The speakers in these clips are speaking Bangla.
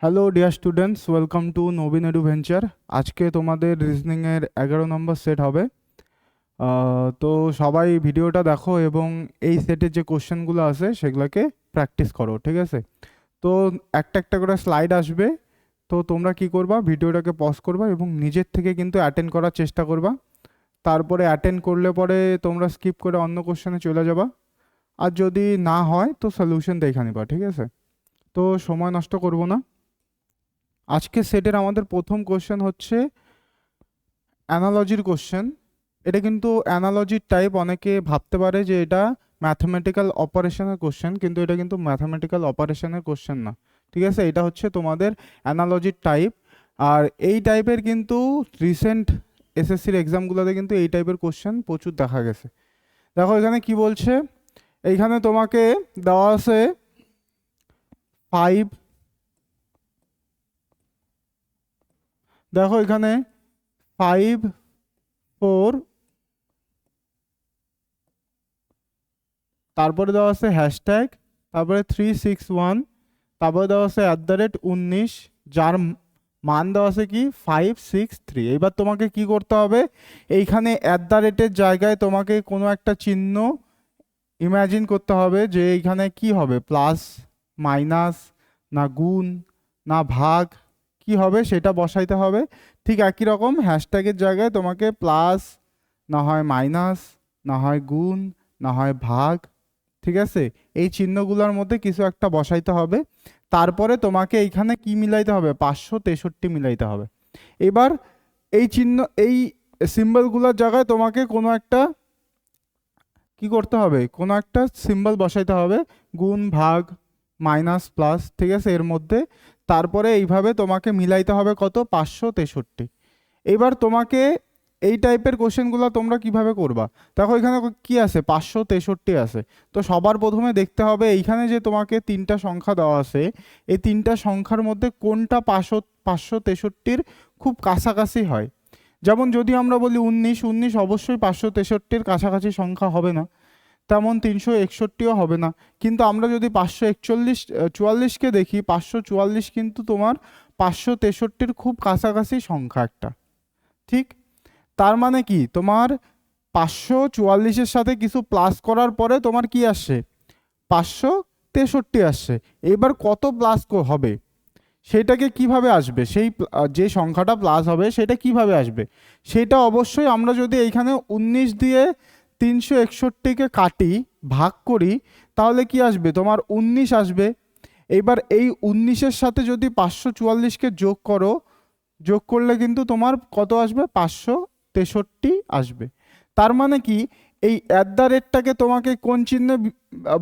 Hello dear students, welcome to Nabin edu venture. আজকে তোমাদের রিজনিংয়ের 11 নম্বর সেট হবে। তো সবাই ভিডিওটা দেখো এবং এই সেটের যে কোশ্চেনগুলো আছে সেগুলোকে প্র্যাকটিস করো, ঠিক আছে? তো একটা একটা করে স্লাইড আসবে, তো তোমরা কি করবা, ভিডিওটাকে পজ করবা এবং নিজের থেকে কিন্তু অ্যাটেন্ড করার চেষ্টা করবা। তারপরে অ্যাটেন্ড করলে পরে তোমরা স্কিপ করে অন্য কোশ্চেনে চলে যাবা, আর যদি না হয় তো সলিউশন দেখে নিবা, ঠিক আছে? তো সময় নষ্ট করবো না। আজকে সেটের আমাদের প্রথম কোশ্চেন হচ্ছে অ্যানালজির কোশ্চেন। এটা কিন্তু অ্যানালজির টাইপ, অনেকে ভাবতে পারে যে এটা ম্যাথমেটিক্যাল অপারেশনের কোশ্চেন, কিন্তু এটা কিন্তু ম্যাথমেটিক্যাল অপারেশনের কোশ্চেন না, ঠিক আছে? এটা হচ্ছে তোমাদের অ্যানালজির টাইপ। আর এই টাইপের কিন্তু রিসেন্ট এসএসসির এক্সামগুলোতে কিন্তু এই টাইপের কোশ্চেন প্রচুর দেখা গেছে। দেখো এখানে কি বলছে, এইখানে তোমাকে দেওয়া আছে 5, দেখো এখানে 5, 4, তারপরে দেওয়া আছে হ্যাশট্যাগ, তারপরে 361, তারপরে দেওয়া আছে @19, যার মান দেওয়া আছে কি 563। এবার তোমাকে কি করতে হবে, এইখানে @এর জায়গায় তোমাকে কোনো একটা চিহ্ন ইমাজিন করতে হবে যে এইখানে কি হবে, প্লাস, মাইনাস, না গুণ, না ভাগ, কি হবে সেটা বসাইতে হবে। ঠিক একই রকম হ্যাশট্যাগের জায়গায় তোমাকে প্লাস, না হয় মাইনাস, না হয় গুণ, না হয় ভাগ, ঠিক আছে? এই চিহ্নগুলোর মধ্যে কিছু একটা বসাইতে হবে। তারপরে তোমাকে এইখানে কি মিলাইতে হবে, 563 মিলাইতে হবে। এবার এই চিহ্ন, এই সিম্বলগুলোর জায়গায় তোমাকে কোনো একটা কি করতে হবে, কোনো একটা সিম্বল বসাইতে হবে, গুণ, ভাগ, মাইনাস, প্লাস, ঠিক আছে এর মধ্যে। তারপরে এইভাবে তোমাকে মিলাইতে হবে কত, 563। এবার তোমাকে এই টাইপের কোশ্চেনগুলো তোমরা কিভাবে করবা, দেখো এখানে কি আছে, 563 আছে। তো সবার প্রথমে দেখতে হবে এইখানে যে তোমাকে তিনটা সংখ্যা দেওয়া আছে, এই তিনটা সংখ্যার মধ্যে কোনটা 563 খুব কাছাকাছি হয়। যেমন যদি আমরা বলি 19 অবশ্যই 563 কাছাকাছি সংখ্যা হবে না, তেমন 361ও হবে না। কিন্তু আমরা যদি 544কে দেখি, 544 কিন্তু তোমার 563 খুব কাছাকাছি সংখ্যা একটা, ঠিক? তার মানে কি, তোমার 544-এর সাথে কিছু প্লাস করার পরে তোমার কি আসছে, 563 আসছে। এবার কত প্লাস হবে, সেটাকে কিভাবে আসবে, সেই যে সংখ্যাটা প্লাস হবে সেটা কিভাবে আসবে, সেটা অবশ্যই আমরা যদি এইখানে 19 দিয়ে 361কে কাটি, ভাগ করি, তাহলে কি আসবে, তোমার 19 আসবে। এবার এই 19-এর সাথে যদি 544কে যোগ করো, যোগ করলে কিন্তু তোমার কত আসবে, 563 আসবে। তার মানে কি, এই @টাকে তোমাকে কোন চিহ্নে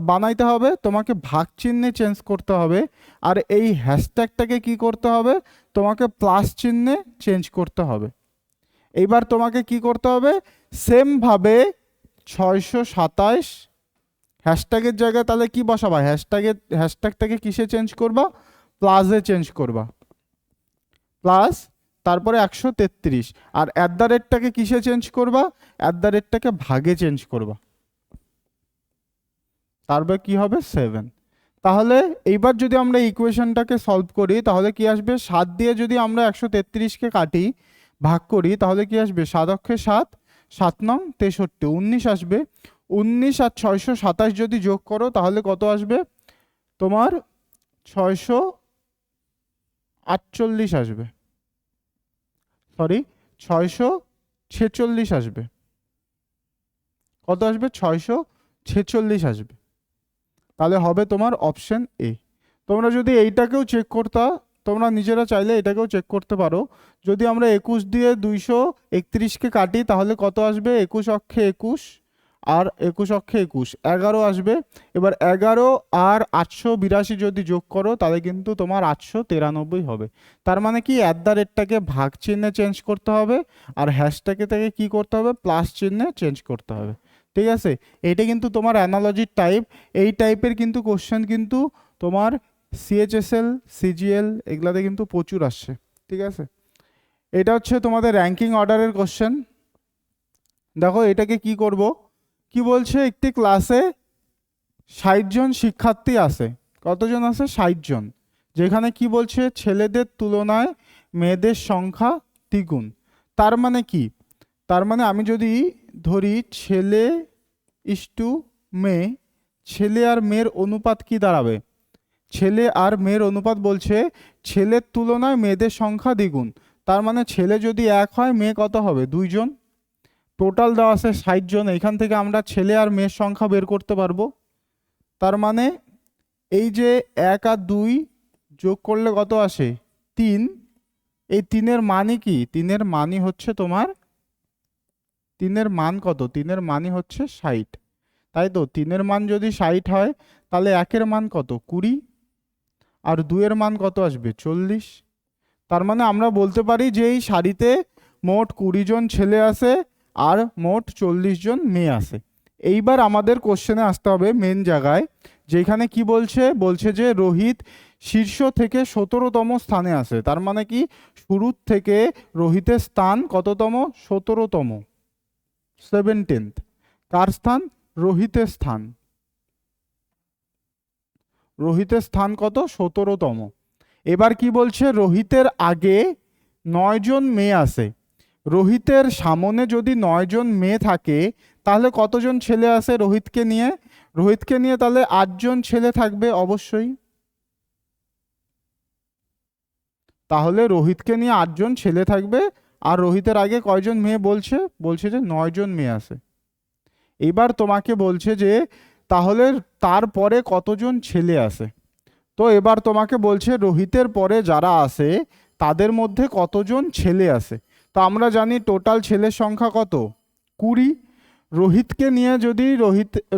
বানাইতে হবে, তোমাকে ভাগ চিহ্নে চেঞ্জ করতে হবে। আর এই হ্যাশট্যাগটাকে কি করতে হবে, তোমাকে প্লাস চিহ্নে চেঞ্জ করতে হবে। এইবার তোমাকে কি করতে হবে, সেমভাবে 627 হ্যাশট্যাগের জায়গায় তাহলে কি বসাবা, হ্যাশট্যাগটাকে কিসে চেঞ্জ করবা, প্লাসে চেঞ্জ করবা, প্লাস, তারপরে 133। আর @টাকে কিসে চেঞ্জ করবা, @টাকে ভাগে চেঞ্জ করবা, তারপরে কি হবে 7। তাহলে এইবার যদি আমরা ইকুয়েশনটাকে সলভ করি তাহলে কি আসবে, 7 দিয়ে যদি আমরা 133কে কাটি, ভাগ করি, তাহলে কি আসবে, 7 অক্ষে 7, 7 নং 63, 19 আসবে। 19 আর 627 যদি যোগ করো তাহলে কত আসবে, তোমার 648 আসবে, সরি 646 আসবে। কত আসবে, 646 আসবে। তাহলে হবে তোমার অপশন এ। তোমরা যদি এইটাকেও চেক করতা, তোমরা নিজেরা চাইলে এটাকেও চেক করতে পারো। যদি আমরা 21 দিয়ে 231কে কাটি তাহলে কত আসবে, 21 অক্ষে 21, আর 21 অক্ষে 21, 11 আসবে। এবার 11 আর 882 যদি যোগ করো তাহলে কিন্তু তোমার 893 হবে। তার মানে কি, @টাকে ভাগ চিহ্নে চেঞ্জ করতে হবে, আর হ্যাশট্যাগে থেকে কি করতে হবে, প্লাস চিহ্নে চেঞ্জ করতে হবে, ঠিক আছে? এটা কিন্তু তোমার অ্যানালজির টাইপ। এই টাইপের কিন্তু কোশ্চেন কিন্তু তোমার সিএইচএসএল, সিজিএল এগুলাতে কিন্তু প্রচুর আসছে, ঠিক আছে? এটা হচ্ছে তোমাদের র্যাঙ্কিং অর্ডারের কোশ্চেন। দেখো এটাকে কি করব, কি বলছে, একটি ক্লাসে 60 জন শিক্ষার্থী আছে, কতজন আছে, 60 জন। যেখানে কি বলছে ছেলেদের তুলনায় মেয়েদের সংখ্যা দ্বিগুণ। তার মানে কি, তার মানে আমি যদি ধরি ছেলে ইস্টু মেয়ে, ছেলে আর মেয়ের অনুপাত কি দাঁড়াবে, ছেলে আর মেয়ের অনুপাত বলছে ছেলের তুলনায় মেয়েদের সংখ্যা দ্বিগুণ। তার মানে ছেলে যদি 1 হয় মেয়ে কত হবে 2 জন। টোটাল দেওয়া আছে 60 জন, এখান থেকে আমরা ছেলে আর মেয়ের সংখ্যা বের করতে পারবো। তার মানে এই যে 1 আর 2 যোগ করলে কত আসে 3। এই 3-এর মানই কি, 3-এর মানই হচ্ছে তোমার, 3-এর মান কত, 3-এর মানই হচ্ছে 60, তাই তো। 3-এর মান যদি 60 হয় তাহলে 1-এর মান কত 20, আর 2-এর মান কত আসবে 40। তার মানে আমরা বলতে পারি যে এই সারিতে মোট 20 জন ছেলে আছে আর মোট 40 জন মেয়ে আছে। এইবার আমাদের কোশ্চেনে আসতে হবে মেন জায়গায়, যেখানে কি বলছে, বলছে যে রোহিত শীর্ষ থেকে 17তম স্থানে আছে। তার মানে কি শুরুর থেকে রোহিতের স্থান কততম, 17তম, 17th। কার স্থান, রোহিতের স্থান, রোহিতের স্থান কত 17তম। এবার কি বলছে রোহিতের আগে 9 জন মেয়ে আছে। রোহিতের সামনে যদি 9 জন মেয়ে থাকে তাহলে কতজন ছেলে আছে রোহিতকে নিয়ে, রোহিতকে নিয়ে তাহলে 8 জন ছেলে থাকবে অবশ্যই। তাহলে রোহিতকে নিয়ে 8 জন ছেলে থাকবে। আর রোহিতের আগে কয়জন মেয়ে বলছে, বলছে যে 9 জন মেয়ে আছে। এবার তোমাকে বলছে যে তাহলে তারপরে কতজন ছেলে আছে। তো এবার তোমাকে বলছে রোহিতের পরে যারা আছে তাদের মধ্যে কতজন ছেলে আছে। তো আমরা জানি টোটাল ছেলের সংখ্যা কত 20। রোহিতকে নিয়ে যদি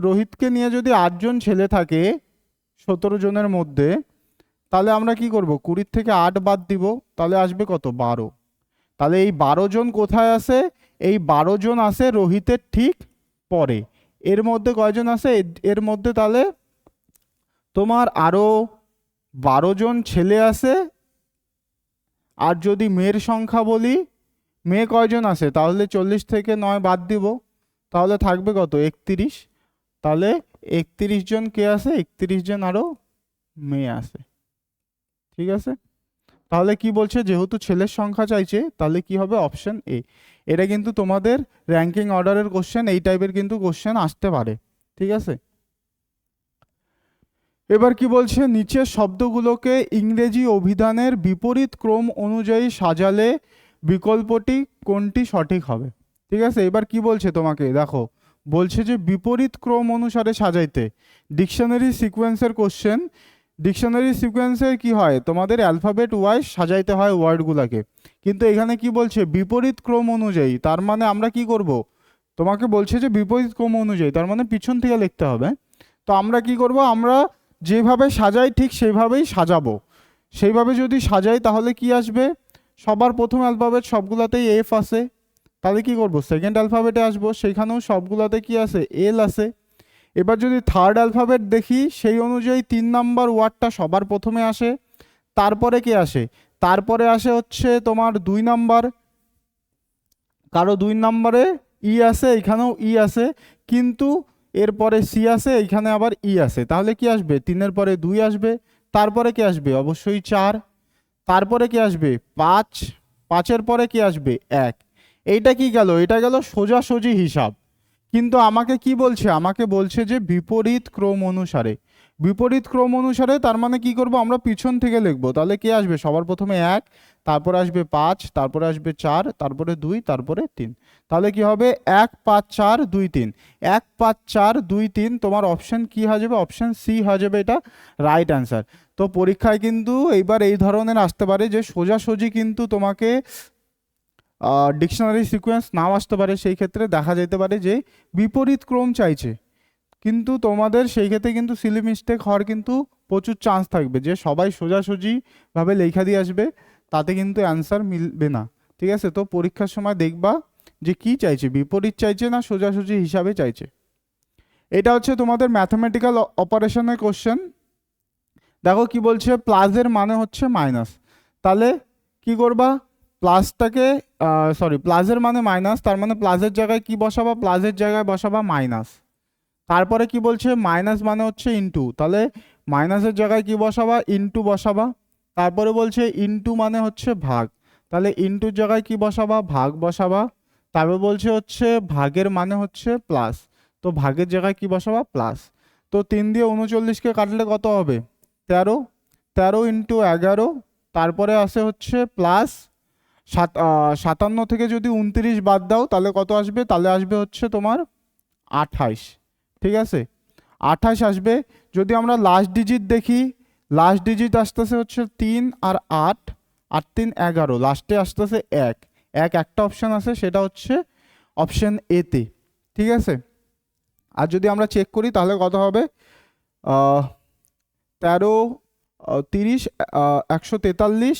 রোহিতকে নিয়ে যদি 8 জন ছেলে থাকে 17 জনের মধ্যে, তাহলে আমরা কি করব 20 থেকে 8 বাদ দিব, তাহলে আসবে কত 12। তাহলে এই 12 জন কোথায় আছে, এই 12 জন আছে রোহিতের ঠিক পরে। এর মধ্যে কয়জন আছে, এর মধ্যে তাহলে তোমার আরো 12 জন ছেলে আছে। আর যদি মেয়ের সংখ্যা বলি, মেয়ে কয়জন আছে, তাহলে 40 থেকে 9 বাদ দিব, তাহলে থাকবে কত 31। তাহলে 31 জন কে আছে, 31 জন আরো মেয়ে আছে। ঠিক আছে, তাহলে কি বলছে যেহেতু ছেলের সংখ্যা চাইছে তাহলে কি হবে অপশন এ। এটা কিন্তু তোমাদের র্যাঙ্কিং অর্ডারের কোশ্চেন, এই টাইপের কিন্তু কোশ্চেন আসতে পারে। ঠিক আছে, এবার কি বলছে নিচের শব্দগুলোকে ইংরেজি অভিধানের বিপরীত ক্রম অনুযায়ী সাজালে বিকল্পটি কোনটি সঠিক হবে। ঠিক আছে, এবার কি বলছে তোমাকে দেখো, বলছে যে বিপরীত ক্রম অনুসারে সাজাইতে। ডিকশনারি সিকোয়েন্সের কোশ্চেন, ডিকশনারি সিকোয়েন্সের কি হয় তোমাদের অ্যালফাবেট ওয়াইজ সাজাইতে হয় ওয়ার্ডগুলোকে, কিন্তু এখানে কি বলছে বিপরীত ক্রম অনুযায়ী। তার মানে আমরা কি করব, তোমাকে বলছে যে বিপরীত ক্রম অনুযায়ী, তার মানে পিছন থেকে লিখতে হবে। তো আমরা কি করব, আমরা যেভাবে সাজাই ঠিক সেইভাবেই সাজাবো। সেইভাবে যদি সাজাই তাহলে কি আসবে, সবার প্রথম অ্যালফাবেট সবগুলোতেই এফ আছে, তাহলে কি করব সেকেন্ড অ্যালফাবেটে আসবো, সেখানেও সবগুলোতে কি আছে এল আছে। এবার যদি থার্ড অ্যালফাবেট দেখি সেই অনুযায়ী 3 নাম্বার ওয়ার্ডটা সবার প্রথমে আসে, তারপরে কে আসে, তারপরে আসে হচ্ছে তোমার 2 নাম্বার, কারো 2 নাম্বারে ই আছে, এখানেও ই আছে, কিন্তু এরপরে সি আছে, এইখানে আবার ই আছে, তাহলে কি আসবে 3-এর পরে 2 আসবে, তারপরে কি আসবে অবশ্যই 4, তারপরে কি আসবে 5, 5-এর পরে কি আসবে 1। এইটা কি গেল, এটা গেল সোজাসুজি হিসাব। কিন্তু আমাকে কি বলছে, আমাকে বলছে যে বিপরীত ক্রম অনুসারে। বিপরীত ক্রম অনুসারে তার মানে কি করব, আমরা পিছন থেকে লিখবো। তাহলে কে আসবে সবার প্রথমে 1, তারপরে আসবে 5, তারপরে আসবে 4, তারপরে 2, তারপরে 3। তাহলে কি হবে 1 5 4 2 3, 1 5 4 2 3। তোমার অপশন কি হয়ে যাবে, অপশন সি হয়ে যাবে এটা রাইট অ্যান্সার। তো পরীক্ষায় কিন্তু এইবার এই ধরনের আসতে পারে যে সোজাসুজি কিন্তু তোমাকে ডিকশনারি সিকোয়েন্স নাও আসতে পারে, সেই ক্ষেত্রে দেখা যেতে পারে যে বিপরীত ক্রম চাইছে। কিন্তু তোমাদের সেই ক্ষেত্রে কিন্তু সিলি মিস্টেক হওয়ার কিন্তু প্রচুর চান্স থাকবে, যে সবাই সোজাসুজি ভাবে লেখা দিয়ে আসবে, তাতে কিন্তু অ্যান্সার মিলবে না। ঠিক আছে, তো পরীক্ষার সময় দেখবা যে কি চাইছে, বিপরীত চাইছে না সোজাসুজি হিসাবে চাইছে। এটা হচ্ছে তোমাদের ম্যাথমেটিক্যাল অপারেশনের কোশ্চেন। দেখো কি বলছে, প্লাসের মানে হচ্ছে মাইনাস, তাহলে কি করবা প্লাসটাকে, সরি প্লাসের মানে মাইনাস, তার মানে প্লাসের জায়গায় কি বসাবা, প্লাসের জায়গায় বসাবা মাইনাস। তারপরে কি বলছে মাইনাস মানে হচ্ছে ইনটু, তাহলে মাইনাসের জায়গায় কি বসাবা ইনটু বসাবা। তারপরে বলছে ইনটু মানে হচ্ছে ভাগ, তাহলে ইনটুর জায়গায় কি বসাবা, ভাগ বসাবা। তারপর বলছে হচ্ছে ভাগের মানে হচ্ছে প্লাস, তো ভাগের জায়গায় কি বসাবা, প্লাস। তো 3 দিয়ে 39কে কাটলে কত হবে, 13, 13 ইন্টু 11, তারপরে আসে হচ্ছে প্লাস 57 থেকে যদি 29 বাদ দাও তাহলে কত আসবে, তাহলে আসবে হচ্ছে তোমার 28, ঠিক আছে, 28 আসবে। যদি আমরা লাস্ট ডিজিট দেখি, লাস্ট ডিজিট আসতেছে হচ্ছে 3 আর 8, 8 3 11, লাস্টে আসতেছে 1, একটা অপশন আছে সেটা হচ্ছে অপশন এতে, ঠিক আছে। আর যদি আমরা চেক করি তাহলে কত হবে, 13, 30, 143,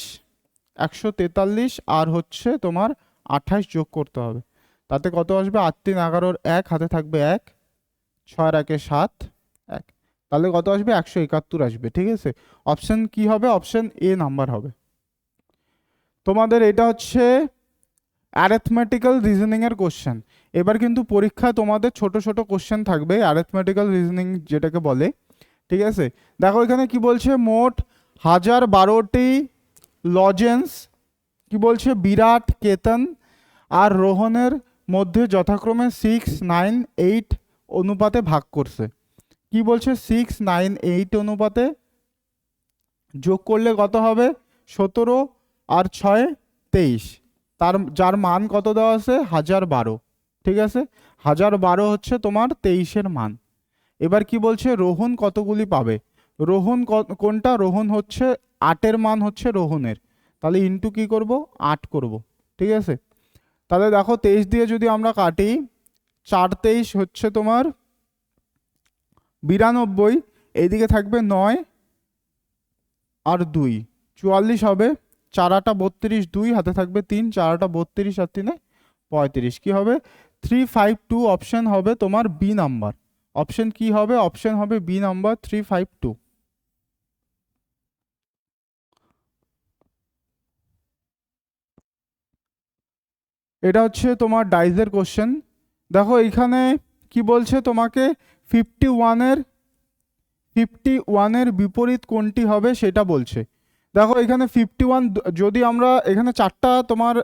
143 আর হচ্ছে তোমার 28 যোগ করতে হবে, তাতে কত আসবে, 8 3 11, 1 হাতে থাকবে 1, 6 আর 1 7, 1, তাহলে কত আসবে, 171 আসবে, ঠিক আছে। অপশন কি হবে, অপশন এ নাম্বার হবে তোমাদের। এটা হচ্ছে অ্যারিথমেটিক্যাল রিজনিং এর কোশ্চেন। এবার কিন্তু পরীক্ষায় তোমাদের ছোট ছোট কোশ্চেন থাকবে অ্যারিথমেটিক্যাল রিজনিং যেটাকে বলে, ঠিক আছে। দেখো এখানে কি বলছে, মোট 1012টি লজেন্স কি বলছে বিরাট, কেতন আর রোহনের মধ্যে যথাক্রমে 6 9 8 অনুপাতে ভাগ করছে। কি বলছে 6 9 8 অনুপাতে, যোগ করলে কত হবে, 17 আর 6 23, তার যার মান কত দেওয়া আছে, 1012, ঠিক আছে। 1012 হচ্ছে তোমার 23-এর মান। এবার কি বলছে রোহন কতগুলি পাবে, রোহন কোনটা, রোহন হচ্ছে 8-এর মান হচ্ছে রোহনের, তাহলে ইন্টু কি করব, 8 করব, ঠিক আছে। তাহলে দেখো 23 দিয়ে যদি আমরা কাটি, 4 23 হচ্ছে তোমার 92, এইদিকে থাকবে 9 আর 2 44 হবে, 4 8 32, 2 হাতে থাকবে 3, 4 8 32 আর 3 35, কি হবে 352, অপশন হবে তোমার বি নাম্বার। অপশন কি হবে, অপশন হবে বি নাম্বার 352। এটা হচ্ছে তোমার ডাইজের কোশ্চেন। দেখো এখানে কি বলছে তোমাকে, 51-এর বিপরীত কোনটি হবে সেটা বলছে। দেখো এখানে 51, যদি আমরা এখানে 4টা তোমার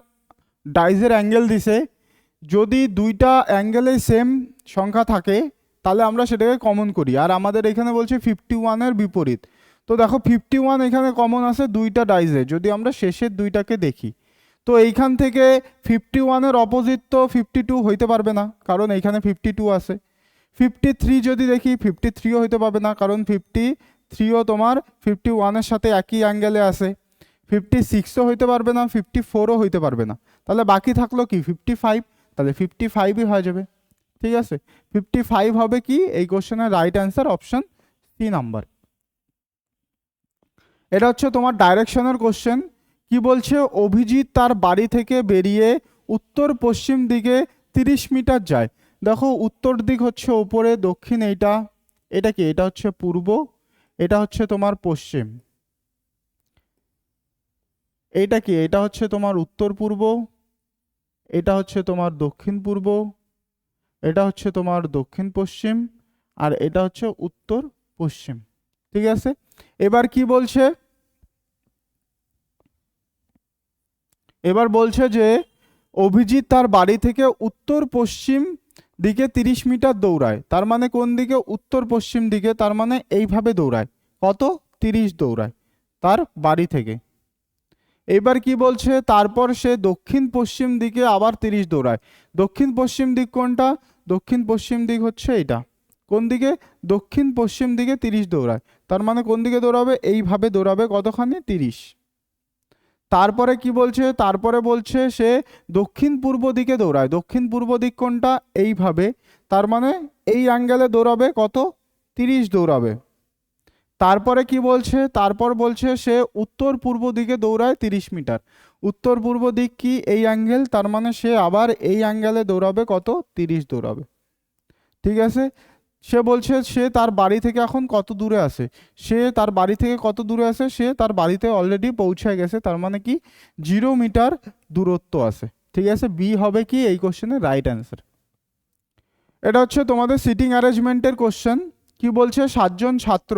ডাইজের অ্যাঙ্গেল দিছে, যদি দুইটা অ্যাঙ্গেলে সেম সংখ্যা থাকে তাহলে আমরা সেটাকে কমন করি, আর আমাদের এখানে বলছে 51-এর বিপরীত। তো দেখো 51 এখানে কমন আছে দুইটা ডাইজে, যদি আমরা শেষের দুইটাকে দেখি, তো এইখান থেকে 51-এর অপোজিট তো 52 হইতে পারবে না, কারণ এইখানে 52 আছে। 53 যদি দেখি, 53ও হইতে পারবে না, কারণ 53ও তোমার 51-এর সাথে একই অ্যাঙ্গেলে আছে। 56ও হইতে পারবে না, 54ও হইতে পারবে না, তাহলে বাকি থাকলো কি 55, তাহলে 55ই হয়ে যাবে, ঠিক আছে। 55 হবে কি এই কোশ্চেনের right answer, option C number. এটা হচ্ছে তোমার ডাইরেকশনের কোশ্চেন। কি বলছে, অভিজিৎ তার বাড়ি থেকে বেরিয়ে উত্তর পশ্চিম দিকে 30 মিটার যায়। দেখো উত্তর দিক হচ্ছে ওপরে, দক্ষিণ এইটা, এটা কি, এটা হচ্ছে পূর্ব, এটা হচ্ছে তোমার পশ্চিম, এইটা কি, এটা হচ্ছে তোমার উত্তর পূর্ব, এটা হচ্ছে তোমার দক্ষিণ পূর্ব, এটা হচ্ছে তোমার দক্ষিণ পশ্চিম, আর এটা হচ্ছে উত্তর পশ্চিম, ঠিক আছে। এবার কি বলছে, এবার বলছে যে অভিজিৎ তার বাড়ি থেকে উত্তর পশ্চিম দিকে 30 মিটার দৌড়ায়, তার মানে কোন দিকে, উত্তর পশ্চিম দিকে, তার মানে এইভাবে দৌড়ায়, কত 30 দৌড়ায় তার বাড়ি থেকে। এবার কি বলছে, তারপর সে দক্ষিণ পশ্চিম দিকে আবার 30 দৌড়ায়। দক্ষিণ পশ্চিম দিক কোনটা, দক্ষিণ পশ্চিম দিক হচ্ছে এটা, কোন দিকে, দক্ষিণ পশ্চিম দিকে 30 দৌড়ায়, তার মানে কোন দিকে দৌড়াবে, এইভাবে দৌড়াবে, কতখানি 30। তারপরে কি বলছে, তারপরে বলছে সে দক্ষিণ পূর্ব দিকে দৌড়ায়, দক্ষিণ পূর্ব দিক কোনটা, এইভাবে, তার মানে এই অ্যাঙ্গেলে দৌড়াবে, কত 30 দৌড়াবে। তারপরে কি বলছে, তারপর বলছে সে উত্তর পূর্ব দিকে দৌড়ায় 30 মিটার, উত্তর পূর্ব দিক কি এই অ্যাঙ্গেল, তার মানে সে আবার এই অ্যাঙ্গেলে দৌড়াবে, কত 30 দৌড়াবে, ঠিক আছে। সে বলছে সে তার বাড়ি থেকে এখন কত দূরে আছে, সে তার বাড়ি থেকে কত দূরে আছে, সে তার বাড়িতে অলরেডি পৌঁছে গেছে, তার মানে কি 0 মিটার দূরত্ব আছে, ঠিক আছে। বি হবে কি এই কোশ্চেনের রাইট অ্যান্সার। এটা হচ্ছে তোমাদের সিটিং অ্যারেঞ্জমেন্টের কোশ্চেন। কি বলছে, 7 জন ছাত্র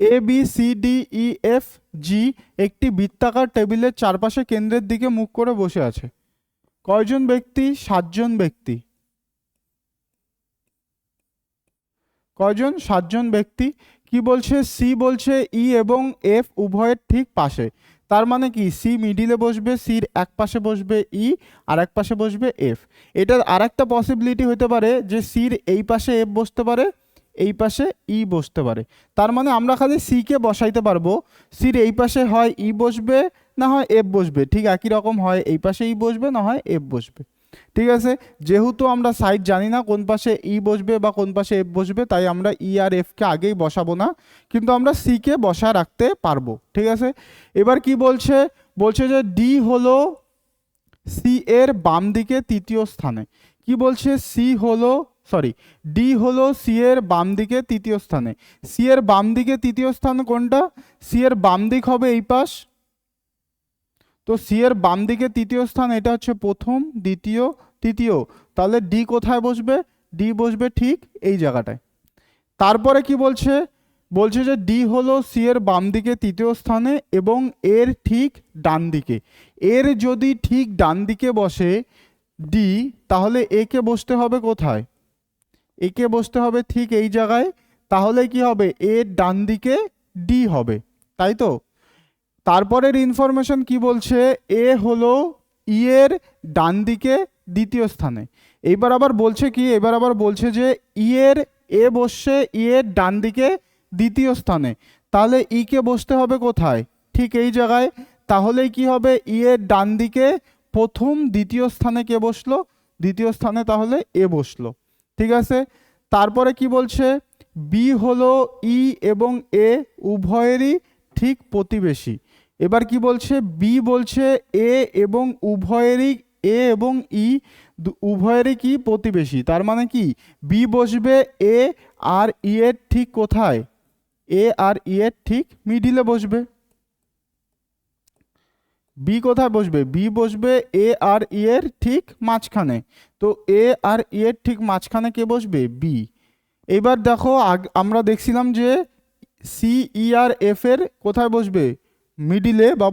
ABCDEFG একটি বৃত্তাকার টেবিলের চারপাশে কেন্দ্রের দিকে মুখ করে বসে আছে। কয়জন ব্যক্তি? 7 জন ব্যক্তি। কয়জন? 7 জন ব্যক্তি। কি বলছে? সি বলছে ই এবং এফ উভয়ের ঠিক পাশে। তার মানে কি? সি মিডিলে বসবে, সির এক পাশে বসবে ই, আর এক পাশে বসবে এফ। এটার আর একটা পসিবিলিটি হতে পারে যে সির এই পাশে এফ বসতে পারে, এই পাশে ই বসতে পারে। তার মানে আমরা খালি সি কে বসাইতে পারবো। সির এই পাশে হয় ই বসবে, না হয় এফ বসবে। ঠিক একই রকম হয় এই পাশে ই বসবে, না হয় এফ বসবে। ঠিক আছে, যেহেতু আমরা সাইড জানি না কোন পাশে ই বসবে বা কোন পাশে এফ বসবে, তাই আমরা ই আর এফ কে আগেই বসাবো না, কিন্তু আমরা সি কে বসা রাখতে পারবো। ঠিক আছে, এবার কি বলছে? বলছে যে ডি হলো সি এর বাম দিকে তৃতীয় স্থানে। কি বলছে? ডি হলো সি এর বাম দিকে তৃতীয় স্থানে। সি এর বাম দিকে তৃতীয় স্থান কোনটা? সি এর বাম দিক হবে এই পাশ। তো সি এর বাম দিকে তৃতীয় স্থান, এটা হচ্ছে প্রথম, দ্বিতীয়, তৃতীয়। তাহলে ডি কোথায় বসবে? ডি বসবে ঠিক এই জায়গাটায়। তারপরে কি বলছে? বলছে যে ডি হলো সি এর বাম দিকে তৃতীয় স্থানে এবং এর ঠিক ডান দিকে। এর যদি ঠিক ডান দিকে বসে ডি, তাহলে এ কে বসতে হবে কোথায়? এ কে বসতে হবে ঠিক এই জায়গায়। তাহলে কি হবে? এর ডান দিকে ডি হবে, তাই তো? তারপরের ইনফরমেশন কি বলছে? এ হলো ই এর ডান দিকে দ্বিতীয় স্থানে। এইবার আবার বলছে কি? এবার আবার বলছে যে ই এর এ বসছে ই এর ডান দিকে দ্বিতীয় স্থানে। তাহলে ই কে বসতে হবে কোথায়? ঠিক এই জায়গায়। তাহলে কি হবে? ই এর ডান দিকে প্রথম, দ্বিতীয় স্থানে কে বসলো? দ্বিতীয় স্থানে তাহলে এ বসলো। ঠিক আছে, তারপরে কি বলছে? বি হলো ই এবং এ উভয়েরই ঠিক প্রতিবেশী। এবার কি বলছে? বি বলছে এ এবং উভয়েরই, এ এবং ই উভয়েরই কি? প্রতিবেশী। তার মানে কি? বি বসবে এ আর ই এর ঠিক কোথায়? এ আর ই এর ঠিক মিডিলে বসবে। বি কোথায় বসবে? বি বসবে এ আর ই এর ঠিক মাঝখানে। তো এ আর ই এর ঠিক মাঝখানে কে বসবে? বি। এবার দেখো, আমরা দেখছিলাম যে সি ই আর এফ এর কোথায় বসবে? মিডিলে, বা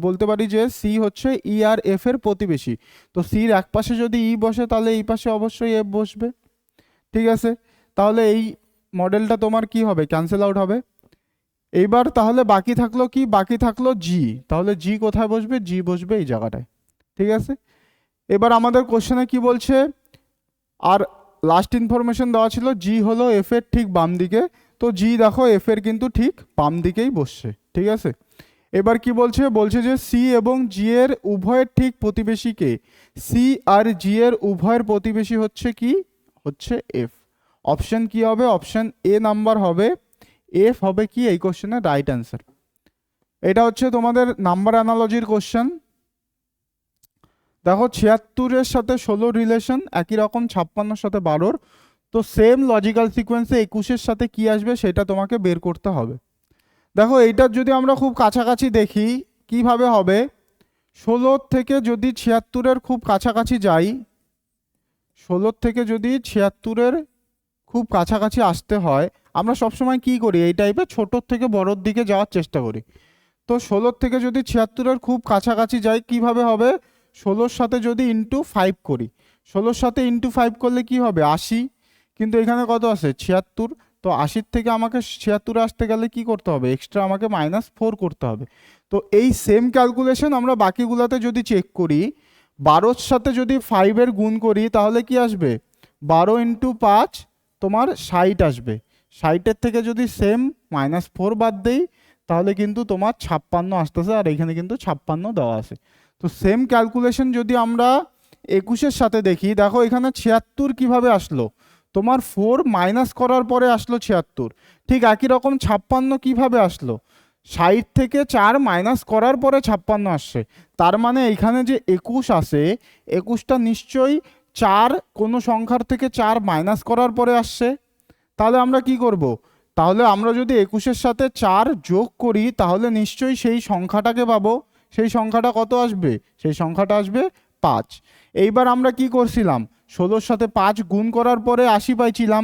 বলতে পারি যে সি হচ্ছে ই আর এফ এর প্রতিবেশী। তো সির এক পাশে যদি ই বসে, তাহলে এই পাশে অবশ্যই এফ বসবে। ঠিক আছে, তাহলে এই মডেলটা তোমার কি হবে? ক্যান্সেল আউট হবে। এইবার তাহলে বাকি থাকলো কি? বাকি থাকলো জি। তাহলে জি কোথায় বসবে? জি বসবে এই জায়গাটায়। ঠিক আছে, এবার আমাদের কোশ্চেনে কি বলছে? আর লাস্ট ইনফরমেশন দেওয়া ছিল জি হলো এফ এর ঠিক বাম দিকে। তো জি দেখো এফ এর কিন্তু ঠিক বাম দিকেই বসছে। ঠিক আছে, এবার কি বলছে? বলছে যে সি এবং জি এর উভয়ের ঠিক প্রতিবেশী কে? সি আর জি এর উভয়ের প্রতিবেশী হচ্ছে কি? হচ্ছে এফ। অপশন কি হবে? অপশন এ নাম্বার হবে। এফ হবে কি এই কোশ্চেনের রাইট অ্যান্সার। এটা হচ্ছে তোমাদের নাম্বার অ্যানালজির কোশ্চেন। দেখো 76-এর সাথে 16 রিলেশন একই রকম, 56-এর সাথে 12। তো সেম লজিক্যাল সিকোয়েন্সে 21-এর সাথে কি আসবে সেটা তোমাকে বের করতে হবে। দেখো এইটার যদি আমরা খুব কাছাকাছি দেখি কিভাবে হবে? 16 থেকে যদি 76-এর খুব কাছাকাছি যাই, 16 থেকে যদি 76-এর খুব কাছাকাছি আসতে হয়, আমরা সবসময় কি করি? এই টাইপের ছোটোর থেকে বড়োর দিকে যাওয়ার চেষ্টা করি। তো 16 থেকে যদি 76-এর খুব কাছাকাছি যাই, কিভাবে হবে? 16-র সাথে যদি ইন্টু 5 করি, 16-র সাথে ইন্টু 5 করলে কি হবে? 80। কিন্তু এখানে কত আছে? 76। তো 80-র থেকে আমাকে 76-এ আসতে গেলে কি করতে হবে? এক্সট্রা আমাকে -4 করতে হবে। তো এই সেম ক্যালকুলেশন আমরা বাকিগুলোতে যদি চেক করি, 12-র সাথে যদি 5-এর গুণ করি, তাহলে কি আসবে? 12 ইন্টু 5 তোমার 60 আসবে। 60-এর থেকে যদি সেম -4 বাদ দেই, তাহলে কিন্তু তোমার 56 আসতেছে, আর এখানে কিন্তু 56 দেওয়া আছে। তো সেম ক্যালকুলেশন যদি আমরা 21-এর সাথে দেখি, দেখো এখানে 76 কিভাবে আসলো? তোমার 4 মাইনাস করার পরে আসলো 76। ঠিক একই রকম 56 কিভাবে আসলো? 60 থেকে 4 মাইনাস করার পরে 56 আসছে। তার মানে এখানে যে 21 আসে, 21টা নিশ্চয়ই 4 কোনো সংখ্যার থেকে 4 মাইনাস করার পরে আসছে। তাহলে আমরা কি করব? তাহলে আমরা যদি 21-এর সাথে 4 যোগ করি, তাহলে নিশ্চয়ই সেই সংখ্যাটাকে পাবো। সেই সংখ্যাটা কত আসবে? সেই সংখ্যাটা আসবে 5। এইবার আমরা কি করছিলাম? 16-র সাথে 5 গুণ করার পরে 80 পাইছিলাম।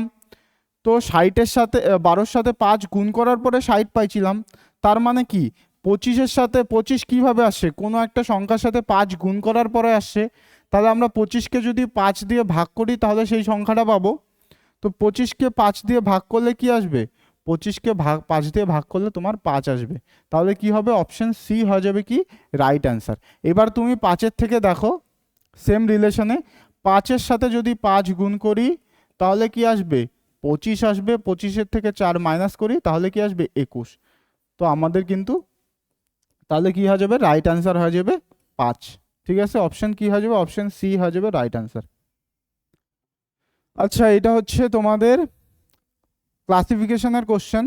তো 60-এর সাথে 12-র সাথে 5 গুণ করার পরে 60 পাইছিলাম। তার মানে কি 25-এর সাথে 25 কিভাবে আসছে, কোনো একটা সংখ্যার সাথে 5 গুণ করার পরে আসছে। তাহলে আমরা 25কে যদি 5 দিয়ে ভাগ করি তাহলে সেই সংখ্যাটা পাবো। তো 25কে 5 দিয়ে ভাগ করলে কি আসবে, 25কে 5 দিয়ে ভাগ করলে তোমার 5 আসবে। তাহলে কি হবে, অপশন সি হয়ে যাবে কি রাইট অ্যান্সার। এবার তুমি 5-এর থেকে দেখো সেম রিলেশনে 5-এর সাথে যদি 5 গুণ করি তাহলে কি আসবে, 25 আসবে। 25-এর থেকে 4 মাইনাস করি তাহলে কি আসবে, 21। তো আমাদের কিন্তু তাহলে কি হয়ে যাবে, রাইট অ্যান্সার হয়ে যাবে 5। ঠিক আছে, অপশন কি হয়ে যাবে, অপশন সি হয়ে যাবে রাইট অ্যান্সার। আচ্ছা, এটা হচ্ছে তোমাদের ক্লাসিফিকেশনের কোশ্চেন।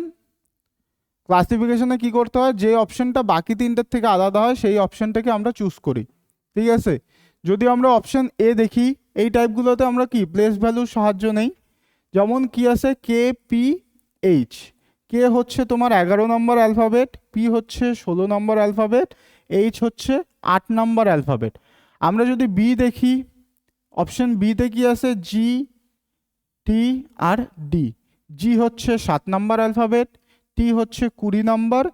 ক্লাসিফিকেশনে কি করতে হয়, যে অপশনটা বাকি তিনটের থেকে আলাদা হয় সেই অপশনটাকে আমরা চুজ করি। ঠিক আছে, যদি আমরা অপশন এ দেখি, এই টাইপগুলোতে আমরা কি প্লেস ভ্যালুর সাহায্য নেই। যেমন কি আছে, কে পি এইচ। কে হচ্ছে তোমার 11 নম্বর অ্যালফাবেট, পি হচ্ছে 16 নম্বর অ্যালফাবেট, এইচ হচ্ছে 8 নম্বর অ্যালফাবেট। আমরা যদি বি দেখি, অপশন বিতে কি আছে, জি, টি আর ডি। জি হচ্ছে 7 নম্বর অ্যালফাবেট, টি হচ্ছে 20 নম্বর,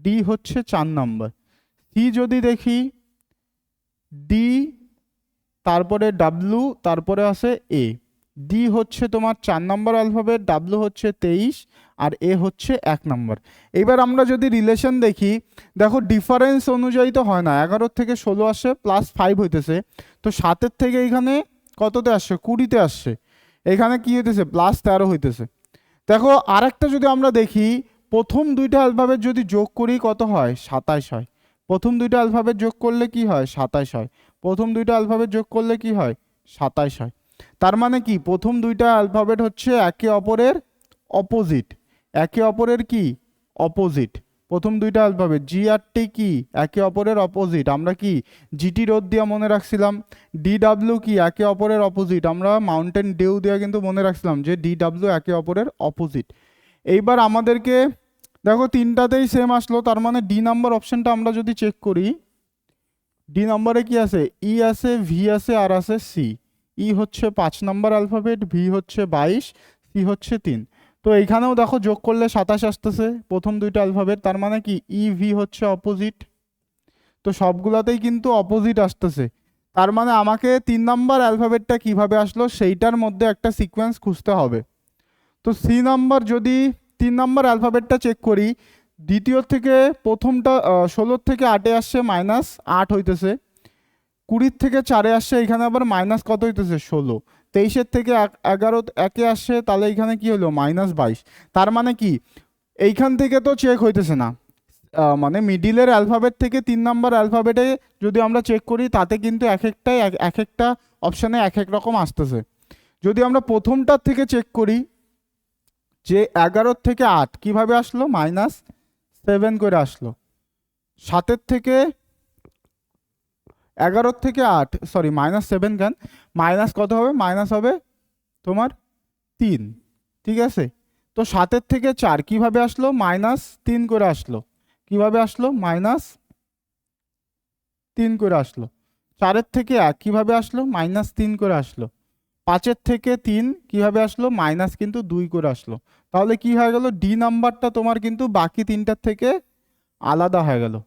ডি হচ্ছে 4 নম্বর। সি যদি দেখি, ডি, তারপরে ডাব্লু, তারপরে আছে এ। ডি হচ্ছে তোমার 4 নম্বর অ্যালফাবেট, ডাব্লু হচ্ছে 23 আর এ হচ্ছে 1 নম্বর। এবার আমরা যদি রিলেশন দেখি, দেখো ডিফারেন্স অনুযায়ী তো হয় না, 11 থেকে 16 আসছে প্লাস 5 হইতেছে, তো 7-এর থেকে এখানে কততে আসছে, 20-তে আসছে। এখানে কি হইতেছে, প্লাস 13 হইতেছে। দেখো আরেকটা যদি আমরা দেখি, প্রথম দুইটা অ্যালফাবেট যদি যোগ করি কত হয়, 27 হয়। প্রথম দুইটা অ্যালফাবেট যোগ করলে কি হয়, 27 হয়। প্রথম দুইটা অ্যালফাবেট যোগ করলে কি হয়, 27 হয়। তার মানে কি প্রথম দুইটা অ্যালফাবেট হচ্ছে একে অপরের অপোজিট। একে অপরের কি অপোজিট। প্রথম দুইটা অ্যালফাবেট জি আর টি কি একে অপরের অপোজিট। আমরা কি জিটি রোদ দিয়া মনে রাখছিলাম। ডি ডাব্লিউ কি একে অপরের অপোজিট, আমরা মাউন্টেন ডিউ দিয়া কিন্তু মনে রাখছিলাম যে ডি ডাব্লিউ একে অপরের অপোজিট। এইবার আমাদেরকে দেখো তিনটাতেই সেম আসলো, তার মানে ডি নাম্বার অপশনটা আমরা যদি চেক করি, ডি নম্বরে কি আছে, ই আছে, ভি আছে আর আছে সি। ই হচ্ছে 5 নম্বর অ্যালফাবেট, ভি হচ্ছে 22, সি হচ্ছে 3। তো এইখানেও দেখো যোগ করলে 27 আসতেছে প্রথম দুইটা অ্যালফাবেট, তার মানে কি ই ভি হচ্ছে অপোজিট। তো সবগুলাতেই কিন্তু অপোজিট আসতেছে। তার মানে আমাকে 3 নাম্বার অ্যালফাবেটটা কিভাবে আসলো সেইটার মধ্যে একটা সিকোয়েন্স খুঁজতে হবে। তো সি নাম্বার যদি 3 নাম্বার অ্যালফাবেটটা চেক করি, দ্বিতীয় থেকে প্রথমটা 16 থেকে 8-এ আসছে -8 হইতেছে, 20 থেকে 4-এ আসছে, এখানে আবার মাইনাস কত হইতেছে 16, 23-এর থেকে 11 একে আসছে, তাহলে এখানে কি হলো -22। তার মানে কি এইখান থেকে তো চেক হইতেছে না, মানে মিডিলের অ্যালফাবেট থেকে 3 নাম্বার অ্যালফাবেটে যদি আমরা চেক করি তাতে কিন্তু এক একটা অপশানে এক এক রকম আসতেছে। যদি আমরা প্রথমটার থেকে চেক করি, যে 11 থেকে 8 কিভাবে আসলো, -7 করে আসলো। 7-এর থেকে 11 থেকে 8, সরি -7 কেন, মাইনাস কত হবে, মাইনাস হবে তোমার 3। ঠিক আছে, তো 7-এর থেকে 4 কিভাবে আসলো, -3 করে আসলো। কিভাবে আসলো, -3 করে আসলো। 4-এর থেকে 1 কিভাবে আসলো, -3 করে আসলো। 5-এর থেকে 3 কিভাবে আসলো, মাইনাস কিন্তু 2 করে আসলো। তাহলে কি হয়ে গেল, ডি নাম্বারটা তোমার কিন্তু বাকি তিনটার থেকে আলাদা হয়ে গেল।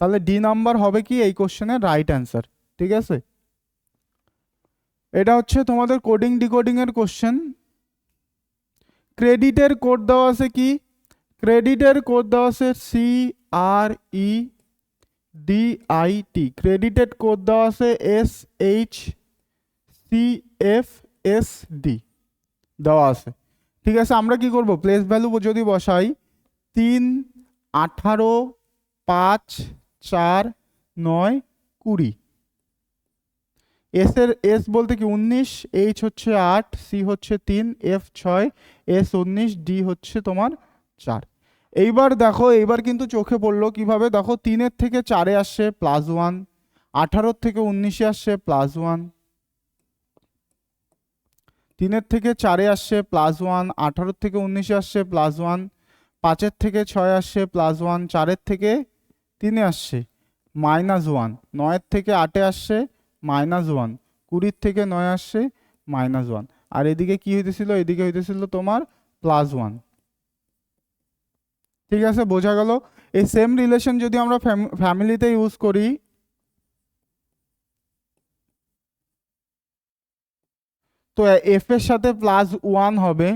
তাহলে ডি নাম্বার হবে কি এই কোশ্চেনের রাইট অ্যান্সার। ঠিক আছে, এটা হচ্ছে তোমাদের কোডিং ডিকোডিং এর কোশ্চেন। ক্রেডিটের কোড দেওয়া আছে কি, ক্রেডিটের কোড দেওয়া আছে CREDIT। ক্রেডিটেড কোড দেওয়া আছে SHCFSD দেওয়া আছে। ঠিক আছে, আমরা কি করব, প্লেস ভ্যালু যদি বসাই 3, 18, 5, 4, 9, 20। এস বলতে কি 19, এইচ হচ্ছে 8, সি হচ্ছে 3, এফ 6, এস 19, ডি হচ্ছে তোমার 4। এইবার দেখো, এইবার কিন্তু চোখে পড়লো কিভাবে, দেখো 3-এর থেকে 4-এ আসছে +1, 18 থেকে 19-এ আসছে +1, 3-এর থেকে 4-এ আসছে +1, 18 থেকে 19-এ আসছে +1, 5-এর থেকে 6-এ আসছে +1, 4-এর থেকে 3-এ আসছে -1, 9-এর থেকে 8-এ আসছে -1, 20-র থেকে 9 আসছে -1। আর এদিকে কি হইতেছিল, এদিকে হইতেছিল তোমার +1। ঠিক আছে, বোঝা গেল? এই সেম রিলেশন যদি আমরা ফ্যামিলিতে ইউজ করি, তো এফ এর সাথে +1 হবে,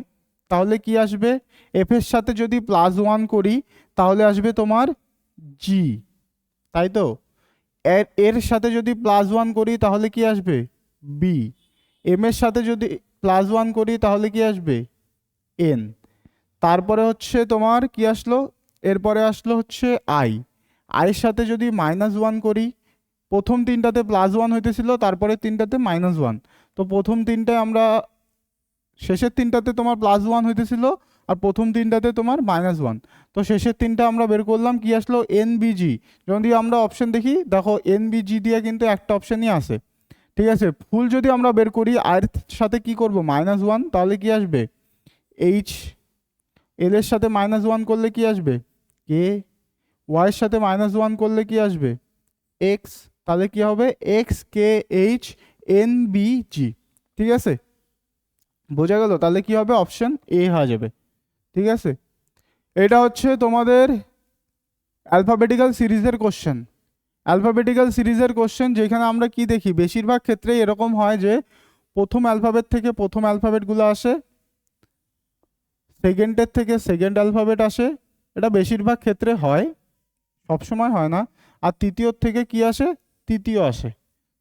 তাহলে কি আসবে? এফ এর সাথে যদি +1 করি তাহলে আসবে তোমার জি, তাই তো? এর সাথে যদি +1 করি তাহলে কি আসবে? বি। এম এর সাথে যদি +1 করি তাহলে কি আসবে? এন। তারপরে হচ্ছে তোমার কি আসলো? এরপরে আসলো হচ্ছে আই। আইয়ের সাথে যদি -1 করি, প্রথম তিনটাতে +1 হইতেছিল, তারপরে তিনটাতে -1। তো প্রথম তিনটায় আমরা, শেষের তিনটাতে তোমার +1 হইতেছিল, আর প্রথম তিনটাতে তোমার -1। তো শেষের তিনটা আমরা বের করলাম, কি আসলো? এনবিজি। যদি আমরা অপশন দেখি, দেখো এনবিজি দিয়ে কিন্তু একটা অপশনই আছে। ঠিক আছে, ফুল যদি আমরা বের করি, আর সাথে কি করব? -1, তাহলে কি আসবে? এইচ। এল এর সাথে -1 করলে কি আসবে? কে। ওয়াই এর সাথে -1 করলে কি আসবে? এক্স। তাহলে কি হবে? এক্স কে এইচ এন বি জি। ঠিক আছে, বোঝা গেল? তাহলে কি হবে? অপশন এ হয়ে যাবে। ঠিক আছে, এটা হচ্ছে তোমাদের অ্যালফাবেটিক্যাল সিরিজের কোশ্চেন। অ্যালফাবেটিক্যাল সিরিজের কোশ্চেন যেখানে আমরা কি দেখি, বেশিরভাগ ক্ষেত্রে এরকম হয় যে প্রথম অ্যালফাবেট থেকে প্রথম অ্যালফাবেটগুলো আসে, সেকেন্ডের থেকে সেকেন্ড অ্যালফাবেট আসে, এটা বেশিরভাগ ক্ষেত্রে হয়, সবসময় হয় না। আর তৃতীয় থেকে কি আসে? তৃতীয় আসে।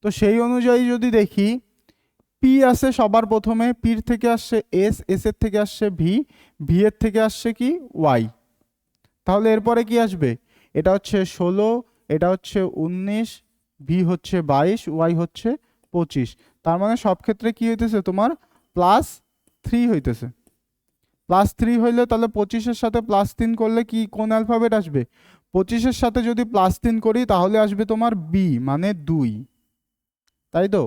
তো সেই অনুযায়ী যদি দেখি, পি আসে সবার প্রথমে, পির থেকে আসছে এস, এস এর থেকে আসছে ভি, ভি এর থেকে আসছে কি? ওয়াই। তাহলে এরপরে কি আসবে? এটা হচ্ছে 16, এটা হচ্ছে 19, ভি হচ্ছে 22, ওয়াই হচ্ছে 25। তার মানে সব ক্ষেত্রে কি হইতেছে? তোমার +3 হইতেছে। +3 হইলে তাহলে 25-এর সাথে +3 করলে কি কোন অ্যালফাবেট আসবে? 25-এর সাথে যদি +3 করি তাহলে আসবে তোমার বি, মানে 2। তাই তো?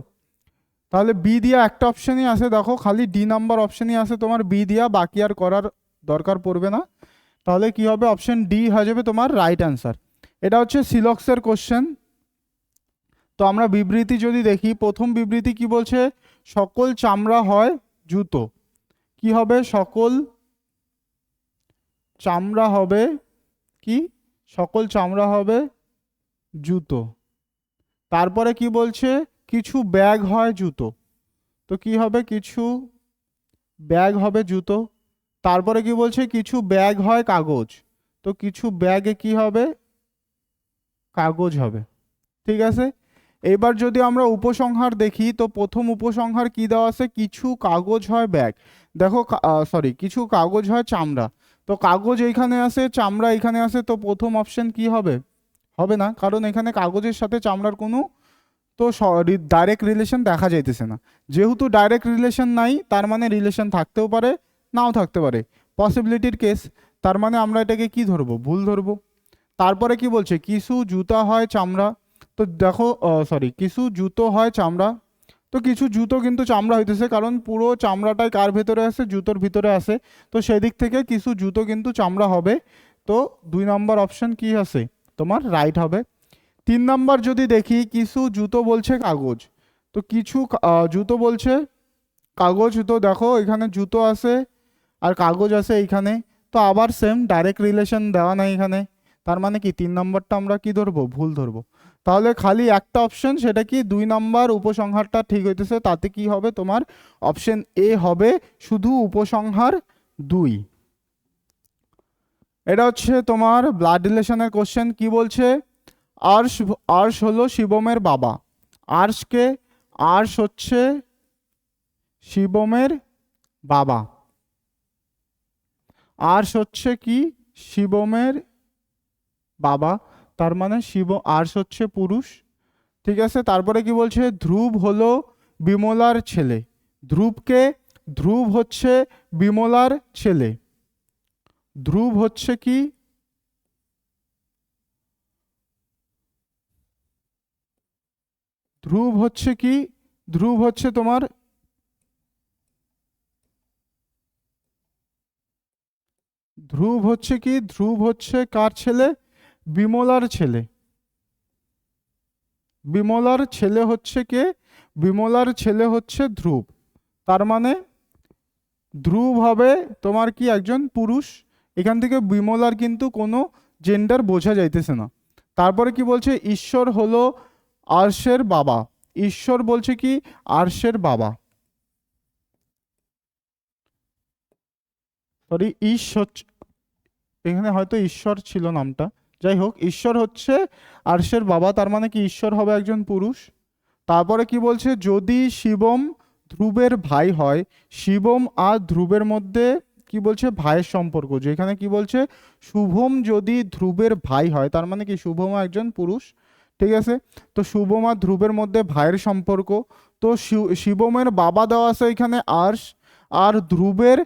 তাহলে বি দিয়া একটা অপশনই আছে, দেখো খালি ডি নাম্বার অপশনই আছে তোমার বি দিয়া, বাকি আর করার দরকার পড়বে না। তাহলে কি হবে? অপশন ডি হয়ে যাবে তোমার রাইট অ্যান্সার। এটা হচ্ছে সিলক্সের কোশ্চেন। তো আমরা বিবৃতি যদি দেখি, প্রথম বিবৃতি কি বলছে? সকল চামড়া হয় জুতো। কি হবে? সকল চামড়া হবে কি? সকল চামড়া হবে জুতো। তারপরে কি বলছে? কিছু ব্যাগ হয় জুতো। তো কি হবে? কিছু ব্যাগ হবে জুতো। তারপরে কি বলছে? কিছু ব্যাগ হয় কাগজ। তো কিছু ব্যাগে কি হবে? কাগজ হবে। ঠিক আছে, এবার যদি আমরা উপসংহার দেখি, তো প্রথম উপসংহার কি দেওয়া আছে? কিছু কাগজ হয় ব্যাগ। দেখো, সরি, কিছু কাগজ হয় চামড়া। তো কাগজ এইখানে আছে, চামড়া এখানে আছে, তো প্রথম অপশন কি হবে? হবে না, কারণ এখানে কাগজের সাথে চামড়ার কোনো তো ডাইরেক্ট রিলেশন দেখা যাইতেছে না। যেহেতু ডাইরেক্ট রিলেশন নাই, তার মানে রিলেশন থাকতেও পারে, নাও থাকতে পারে, পসিবিলিটির কেস। তার মানে আমরা এটাকে কি ধরবো? ভুল ধরবো। তারপরে কি বলছে? কিছু জুতা হয় চামড়া। তো দেখো, সরি, কিছু জুতো হয় চামড়া। তো কিছু জুতো কিন্তু চামড়া হইতেছে, কারণ পুরো চামড়াটাই কার ভেতরে আছে? জুতোর ভিতরে আছে। তো সেদিক থেকে কিছু জুতো কিন্তু চামড়া হবে। তো 2 নম্বর অপশন কি আছে? তোমার রাইট হবে। 3 নম্বর যদি দেখি, কিছু জুতো বলছে কাগজ। তো কিছু জুতো বলছে কাগজ। তো দেখো এখানে জুতো আছে আর কাগজ আছে এইখানে। তো আবার সেম, ডাইরেক্ট রিলেশন দেওয়া নাই এখানে। তার মানে কি 3 নম্বরটা আমরা কি ধরবো? ভুল ধরবো। তাহলে খালি একটা অপশন, সেটা কি? 2 নম্বর উপসংহারটা ঠিক হইতেছে। তাতে কি হবে? তোমার অপশন এ হবে, শুধু উপসংহার 2। এটা হচ্ছে তোমার ব্লাড রিলেশনের কোশ্চেন। কি বলছে? আর্শ, আর্শ হলো শিবমের বাবা। আর্শকে, আর্শ হচ্ছে শিবমের বাবা। আর্শ হচ্ছে কি? শিবমের বাবা। তার মানে শিব, আর্শ হচ্ছে পুরুষ। ঠিক আছে, তারপরে কি বলছে? ধ্রুব হলো বিমলার ছেলে। ধ্রুবকে, ধ্রুব হচ্ছে বিমলার ছেলে। ধ্রুব হচ্ছে কি? ধ্রুব হচ্ছে কি? ধ্রুব হচ্ছে তোমার, ধ্রুব হচ্ছে কি? ধ্রুব হচ্ছে কার ছেলে? বিমলার ছেলে। বিমলার ছেলে হচ্ছে কে? বিমলার ছেলে হচ্ছে ধ্রুব। তার মানে ধ্রুব হবে তোমার কি একজন পুরুষ। এখান থেকে বিমলার কিন্তু কোনো জেন্ডার বোঝা যাইতেছে না। তারপরে কি বলছে, ঈশ্বর হলো আর্শের বাবা। ঈশ্বর বলছে কি আর্শের বাবা, সরি হচ্ছে, এখানে হয়তো ঈশ্বর ছিল নামটা, যাই হোক ঈশ্বর হচ্ছে আর্শের বাবা, তার মানে কি ঈশ্বর হবে একজন পুরুষ। তারপরে কি বলছে, যদি শিবম ধ্রুবের ভাই হয়, শিবম আর ধ্রুবের মধ্যে কি বলছে ভাইয়ের সম্পর্ক, যেখানে কি বলছে শুভম যদি ধ্রুবের ভাই হয়, তার মানে কি শুভম একজন পুরুষ। ঠিক আছে, তো শুভম আর ধ্রুবের মধ্যে ভাইয়ের সম্পর্ক। তো শিবমের বাবা দেওয়া আছে এখানে আর্শ, আর ধ্রুবের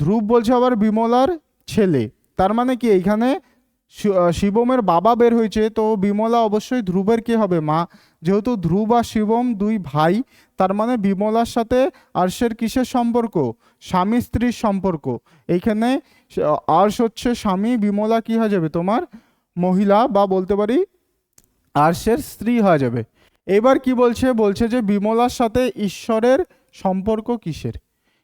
ধ্রুব বলছে আবার বিমলার ছেলে, তার মানে কি এইখানে শিবমের বাবা বের হয়েছে, তো বিমলা অবশ্যই ধ্রুবের কি হবে মা। যেহেতু ধ্রুব আর শিবম দুই ভাই, তার মানে বিমলার সাথে আর্শের কিসের সম্পর্ক, স্বামী স্ত্রীর সম্পর্ক। এইখানে আর্শ হচ্ছে স্বামী, বিমলা কি হয়ে যাবে তোমার মহিলা, বা বলতে পারি আর্শের স্ত্রী হয়ে যাবে। এবার কি বলছে, বলছে যে বিমলার সাথে ঈশ্বরের সম্পর্ক কিসের।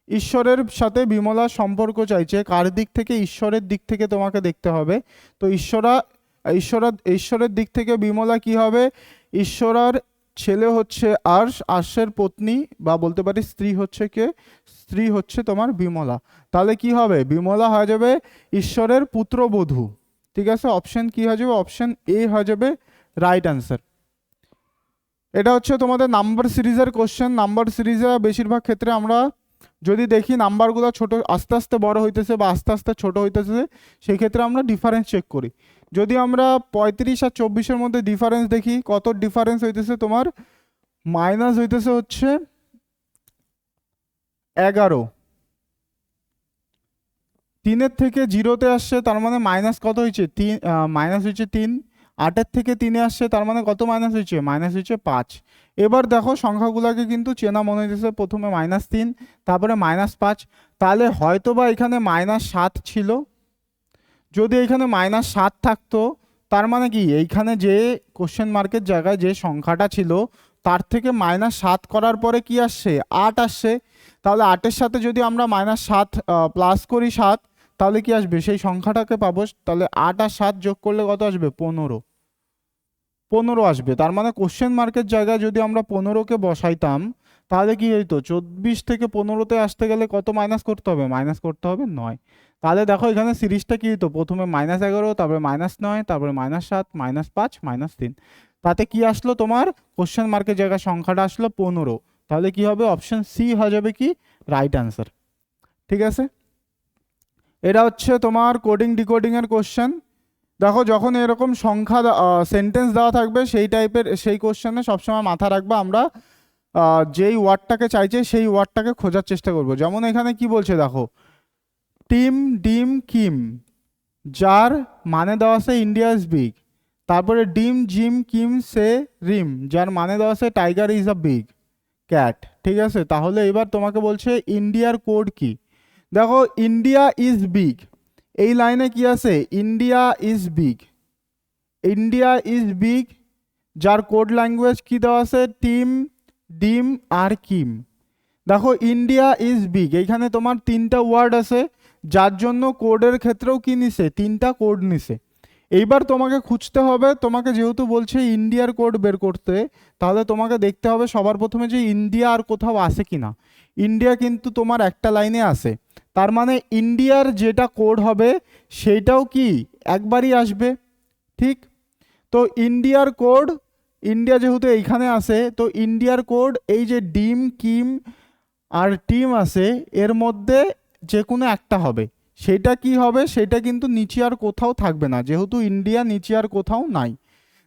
ঈশ্বরের সাথে বিমলার সম্পর্ক চাইছে, কার দিক থেকে, ঈশ্বরের দিক থেকে তোমাকে দেখতে হবে। তো ঈশ্বরের দিক থেকে বিমলা কি হবে, ঈশ্বরার ছেলে হচ্ছে আর্শ, আর্শের পত্নী বা বলতে পারি স্ত্রী হচ্ছে কে, স্ত্রী হচ্ছে তোমার বিমলা। তাহলে কি হবে, বিমলা হয়ে যাবে ঈশ্বরের পুত্রবধূ। ঠিক আছে, অপশন কি হয়ে যাবে, অপশন এ হয়ে যাবে রাইট অ্যান্সার। এটা হচ্ছে তোমাদের নাম্বার সিরিজের কোশ্চেন। নাম্বার সিরিজে বেশিরভাগ ক্ষেত্রে আমরা যদি দেখি নাম্বারগুলো ছোট আস্তে আস্তে বড় হইতেছে বা আস্তে আস্তে ছোট হইতেছে, সেই ক্ষেত্রে আমরা ডিফারেন্স চেক করি। যদি আমরা 35 আর 24-এর মধ্যে ডিফারেন্স দেখি, কত ডিফারেন্স হইতেছে তোমার, মাইনাস হইতেছে হচ্ছে 11, 3-এর থেকে 0-তে আসছে, তার মানে মাইনাস কত হয়েছে 3, মাইনাস হয়েছে 3। 8-এর থেকে 3-এ আসছে, তার মানে কত মাইনাস হয়েছে, মাইনাস হয়েছে 5। এবার দেখো সংখ্যাগুলোকে কিন্তু চেনা মনে হইতেছে, প্রথমে -3, তারপরে -5, তাহলে হয়তো বা এখানে -7 ছিল। যদি এখানে -7 থাকতো, তার মানে কি এইখানে যে কোশ্চেন মার্কের জায়গায় যে সংখ্যাটা ছিল, তার থেকে -7 করার পরে কি আসছে, 8 আসছে। তাহলে 8-এর সাথে যদি আমরা -7 প্লাস করি 7, তাহলে কি আসবে, সেই সংখ্যাটাকে পাবো। তাহলে 8 আর 7 যোগ করলে কত আসবে, 15 আসবে। তার মানে কোশ্চেন মার্কের জায়গায় যদি আমরা 15কে বসাইতাম, তাহলে কি হইতো, 24 থেকে 15-তে আসতে গেলে কত মাইনাস করতে হবে, মাইনাস করতে হবে 9। তাহলে দেখো এখানে সিরিজটা কি হতো, প্রথমে -11, তারপরে -9, তারপরে -7, -5, -3, তাতে কি আসলো তোমার কোশ্চেন মার্কের জায়গায় সংখ্যাটা আসলো 15। তাহলে কি হবে, অপশন সি হয়ে যাবে কি রাইট অ্যান্সার। ঠিক আছে, এটা হচ্ছে তোমার কোডিং ডিকোডিং এর কোশ্চেন। দেখো যখন এরকম সংখ্যা সেন্টেন্স দেওয়া থাকবে, সেই টাইপের সেই কোশ্চেনে সবসময় মাথা রাখবা আমরা যেই ওয়ার্ডটাকে চাইছে সেই ওয়ার্ডটাকে খোঁজার চেষ্টা করব। যেমন এখানে কি বলছে দেখো, টিম ডিম কিম, যার মানে দেওয়া আছে ইন্ডিয়া ইজ বিগ। তারপরে ডিম জিম কিম সে রিম, যার মানে দেওয়া আছে tiger is a big cat. ঠিক আছে, তাহলে এবার তোমাকে বলছে ইন্ডিয়ার কোড কি। দেখো ইন্ডিয়া ইজ বিগ, এই লাইনে কি আছে, India is big, India is big, যার কোড ল্যাঙ্গুয়েজ কি দেওয়া আছে, টিম ডিম আর কিম। দেখো ইন্ডিয়া ইজ বিগ, এইখানে তোমার 3টা ওয়ার্ড আছে, যার জন্য কোডের ক্ষেত্রেও কি নিছে, 3টা কোড নিছে। এইবার তোমাকে খুঁজতে হবে, তোমাকে যেহেতু বলছে ইন্ডিয়ার কোড বের করতে, তাহলে তোমাকে দেখতে হবে সবার প্রথমে যে ইন্ডিয়া আর কোথাও আছে কিনা। ইন্ডিয়া কিন্তু তোমার একটা লাইনে আছে, তার মানে ইন্ডিয়ার যেটা কোড হবে সেইটাও কি একবারই আসবে। ঠিক, তো ইন্ডিয়ার কোড, ইন্ডিয়া যেহেতু এইখানে আছে, তো ইন্ডিয়ার কোড এই যে ডিম কিম আর টিম আছে, এর মধ্যে যে কোনো একটা হবে। সেটা কি হবে, সেটা কিন্তু নিচে আর কোথাও থাকবে না, যেহেতু ইন্ডিয়া নিচে আর কোথাও নাই।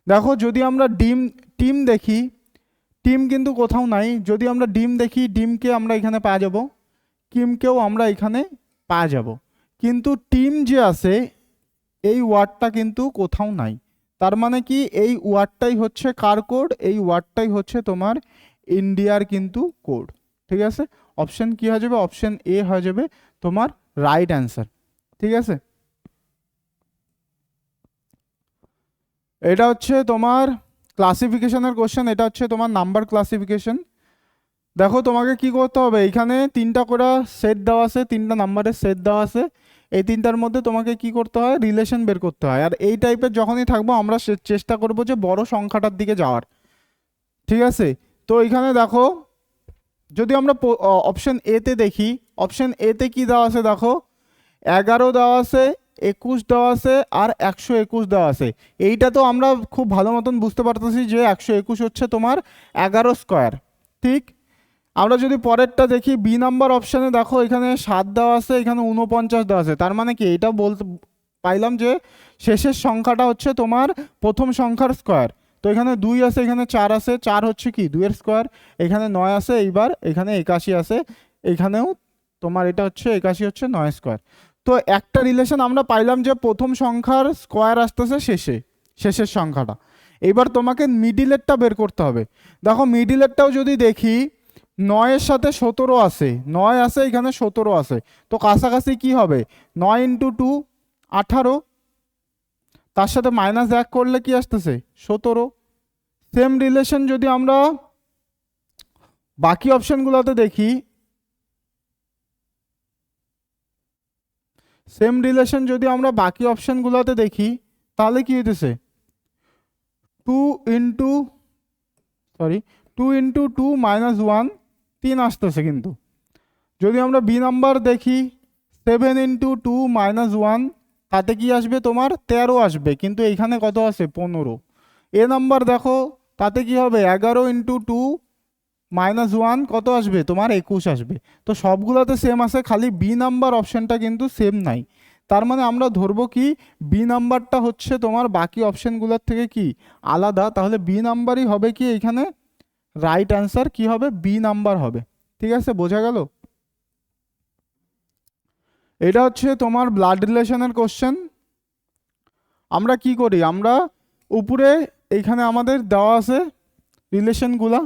দেখো যদি আমরা টিম দেখি, টিম কিন্তু কোথাও নাই। যদি আমরা ডিম দেখি, ডিমকে আমরা এখানে পাওয়া যাব, কিমকেও আমরা এখানে পাওয়া যাব, কিন্তু টিম যে আছে এই ওয়ার্ডটা কিন্তু কোথাও নাই। তার মানে কি এই ওয়ার্ডটাই হচ্ছে কার কোড, এই ওয়ার্ডটাই হচ্ছে তোমার ইন্ডিয়ার কিন্তু কোড। ঠিক আছে, অপশন কি হয়ে যাবে, অপশন এ হয়ে যাবে তোমার রাইট অ্যান্সার। ঠিক আছে, এটা হচ্ছে তোমার ক্লাসিফিকেশনের কোশ্চেন, এটা হচ্ছে তোমার নাম্বার ক্লাসিফিকেশন। দেখো তোমাকে কি করতে হবে, এখানে তিনটা করে সেট দেওয়া আছে, তিনটা নাম্বারের সেট দেওয়া আছে, এই তিনটার মধ্যে তোমাকে কি করতে হয়, রিলেশন বের করতে হয়। আর এই টাইপের যখনই থাকবো আমরা চেষ্টা করব যে বড় সংখ্যাটার দিকে যাওয়ার। ঠিক আছে, তো এখানে দেখো যদি আমরা অপশন এ তে দেখি, অপশন এ তে কি দেওয়া আছে দেখো, 11 দেওয়া আছে, 21 দেওয়া আছে, আর 121 দেওয়া আছে। এইটা তো আমরা খুব ভালো মতন বুঝতে পারতেছি যে 121 হচ্ছে তোমার 11 স্কোয়ার। ঠিক, আমরা যদি পরেরটা দেখি, বি নাম্বার অপশানে দেখো এখানে 7 দেওয়া আছে, এখানে 49 দেওয়া আছে। তার মানে কি, এটা বলতে পাইলাম যে শেষের সংখ্যাটা হচ্ছে তোমার প্রথম সংখ্যার স্কোয়ার। তো এখানে 2 আছে, এখানে 4 আছে, 4 হচ্ছে কি 2 এর স্কোয়ার, এখানে 9 আছে, এইবার এখানে 81 আছে, এখানেও তোমার এটা হচ্ছে 81 হচ্ছে 9 স্কোয়ার। তো একটা রিলেশন আমরা পাইলাম যে প্রথম সংখ্যার স্কোয়ার আসতেছে শেষের সংখ্যাটা। এবার তোমাকে মিডিলেরটা বের করতে হবে। দেখো মিডিলেরটাও যদি দেখি, 9-এর সাথে 17 আছে, 9 আছে, এখানে 17 আছে, তো কাছাকাছি কি হবে, 9 ইন্টু 2 18, তার সাথে -1 করলে কি আসতেছে 17। সেম রিলেশন যদি আমরা বাকি অপশনগুলোতে দেখি, তাহলে কি হইতেছে, 2 ইন্টু 2 -1 3 আসতেছে। কিন্তু যদি আমরা বি নাম্বার দেখি, 7 ইন্টু 2 -1, তাতে কি আসবে তোমার 13 আসবে, কিন্তু এইখানে কত আছে 15। এ নাম্বার দেখো, তাতে কি হবে 11 ইন্টু 2 -1, কত আসবে তোমার 21 আসবে। তো সবগুলোতে সেম আছে, খালি বি নাম্বার অপশনটা কিন্তু সেম নাই। তার মানে আমরা ধরবো কি, বি নাম্বারটা হচ্ছে তোমার বাকি অপশনগুলোর থেকে কি আলাদা। তাহলে বি নাম্বারই হবে কি এখানে রাইট অ্যান্সার, কি হবে বি নাম্বার হবে। ঠিক আছে, বোঝা গেল? এটা হচ্ছে তোমার ব্লাড রিলেশনের কোশ্চেন। আমরা কি করি, আমরা উপরে এইখানে আমাদের দেওয়া আছে রিলেশনগুলা,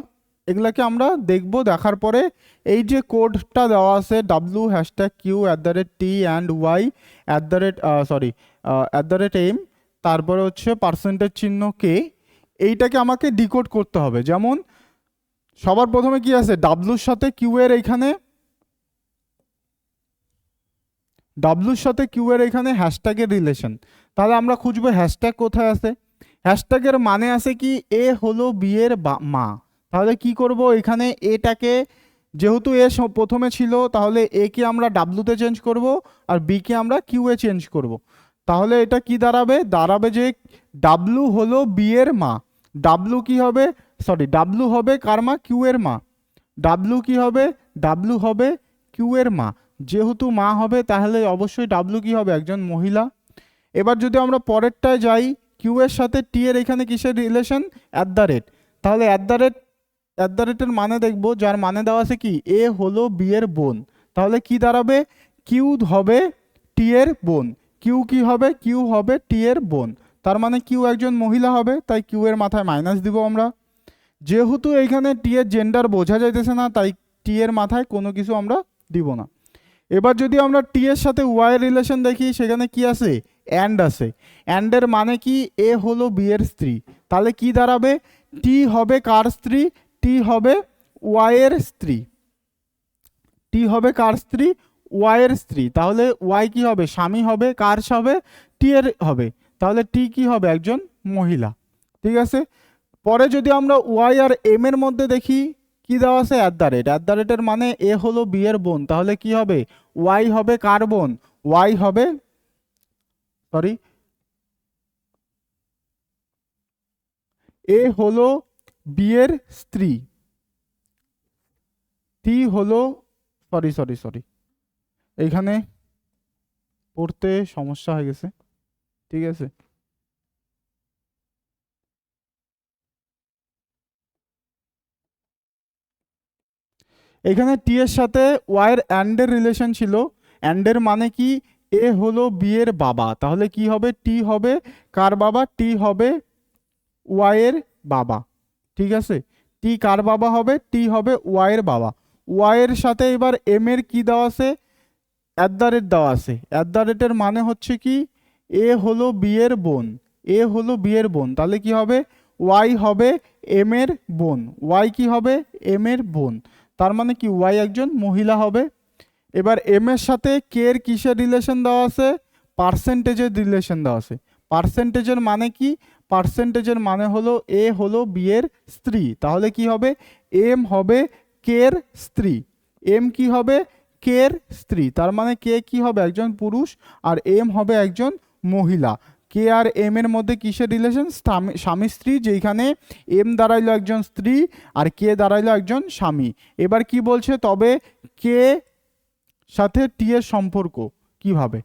এগুলাকে আমরা দেখব। দেখার পরে এই যে কোডটা দেওয়া আছে w#q@t&y@m, তারপরে হচ্ছে পার্সেন্টেজ চিহ্ন কে, এইটাকে আমাকে ডিকোড করতে হবে। যেমন সবার প্রথমে কি আছে, ডাব্লুর সাথে কিউ এর এখানে হ্যাশট্যাগের রিলেশন। তাহলে আমরা খুঁজবো হ্যাশট্যাগ কোথায় আছে। হ্যাশট্যাগের মানে আছে কি, এ হলো বি এর মা। তাহলে কি করব, এখানে এটাকে যেহেতু এ প্রথমে ছিল, তাহলে এ কে আমরা ডাব্লুতে চেঞ্জ করব, আর বি কে আমরা কিউ এ চেঞ্জ করব। তাহলে এটা কি দাঁড়াবে যে ডাব্লু হলো বি এর মা। ডাব্লু কি হবে, ডাব্লু হবে কার মা, কিউ এর মা। ডাব্লু কি হবে, ডাব্লু হবে কিউ এর মা। যেহেতু মা হবে, তাহলে অবশ্যই ডাব্লু কি হবে, একজন মহিলা। এবার যদি আমরা পরেরটায় যাই, কিউ এর সাথে টি এর এখানে কিসের রিলেশন, @। তাহলে @এর মানে দেখব, যার মানে দেওয়া আছে কি, এ হলো বি এর বোন। তাহলে কি দাঁড়াবে, কিউ হবে টি এর বোন। কিউ কি হবে, কিউ হবে টি এর বোন। তার মানে কিউ একজন মহিলা হবে, তাই কিউ এর মাথায় মাইনাস দিব আমরা। যেহেতু এইখানে টি এর জেন্ডার বোঝা যাইতেছে না, তাই টি এর মাথায় কোনো কিছু আমরা দিব না। এবার যদি আমরা টি এর সাথে ওয়াই এর রিলেশন দেখি, সেখানে কি আছে, অ্যান্ড আছে। অ্যান্ডের মানে কি, এ হলো বি এর স্ত্রী। তাহলে কি দাঁড়াবে, টি হবে কার স্ত্রী, টি হবে ওয়াই এর স্ত্রী। টি হবে কার স্ত্রী, ওয়াই এর স্ত্রী। তাহলে ওয়াই কি হবে, স্বামী হবে, কার হবে, টি এর হবে। তাহলে টি কি হবে, একজন মহিলা। ঠিক আছে, পরে যদি আমরা ওয়াই আর এম এর মধ্যে দেখি, কি দেওয়া আছে, @। মানে এ হলো বি এর বোন। তাহলে কি হবে, ওয়াই হবে কার বোন, ওয়াই হবে এ হলো বি এর স্ত্রী। টি হলো এইখানে পড়তে সমস্যা হয়ে গেছে। ঠিক আছে, এখানে টি এর সাথে ওয়াই এর অ্যান্ডের রিলেশন ছিল। অ্যান্ডের মানে কি, এ হলো বি এর বাবা। তাহলে কি হবে, টি হবে কার বাবা, টি হবে ওয়াই এর বাবা। ঠিক আছে, টি কার বাবা হবে, টি হবে ওয়াই এর বাবা। ওয়াই এর সাথে এবার এম এর কি দেওয়া আছে, দেওয়া আছে। এর মানে হচ্ছে কি, এ হলো বি এর বোন, এ হলো বি এর বোন। তাহলে কি হবে, ওয়াই হবে এম এর বোন, ওয়াই কি হবে, এম এর বোন। তার মানে কি ওয়াই একজন মহিলা হবে। এবার এম এর সাথে কে এর কিসের রিলেশন দেওয়া আছে, পার্সেন্টেজের রিলেশন দেওয়া আছে। পার্সেন্টেজের মানে কি, পার্সেন্টেজের মানে হলো এ হলো বি এর স্ত্রী, তাহলে কি হবে এম হবে কে এর স্ত্রী, এম কি হবে কে এর স্ত্রী, তার মানে কে কি হবে একজন পুরুষ আর এম হবে একজন মহিলা। কে আর এম এর মধ্যে কিসের রিলেশন, স্বামী স্ত্রী, যেখানে এম দাঁড়াইলো একজন স্ত্রী আর কে দাঁড়াইলো একজন স্বামী। এবার কি বলছে, তবে কে সাথে টি এর সম্পর্ক কিভাবে,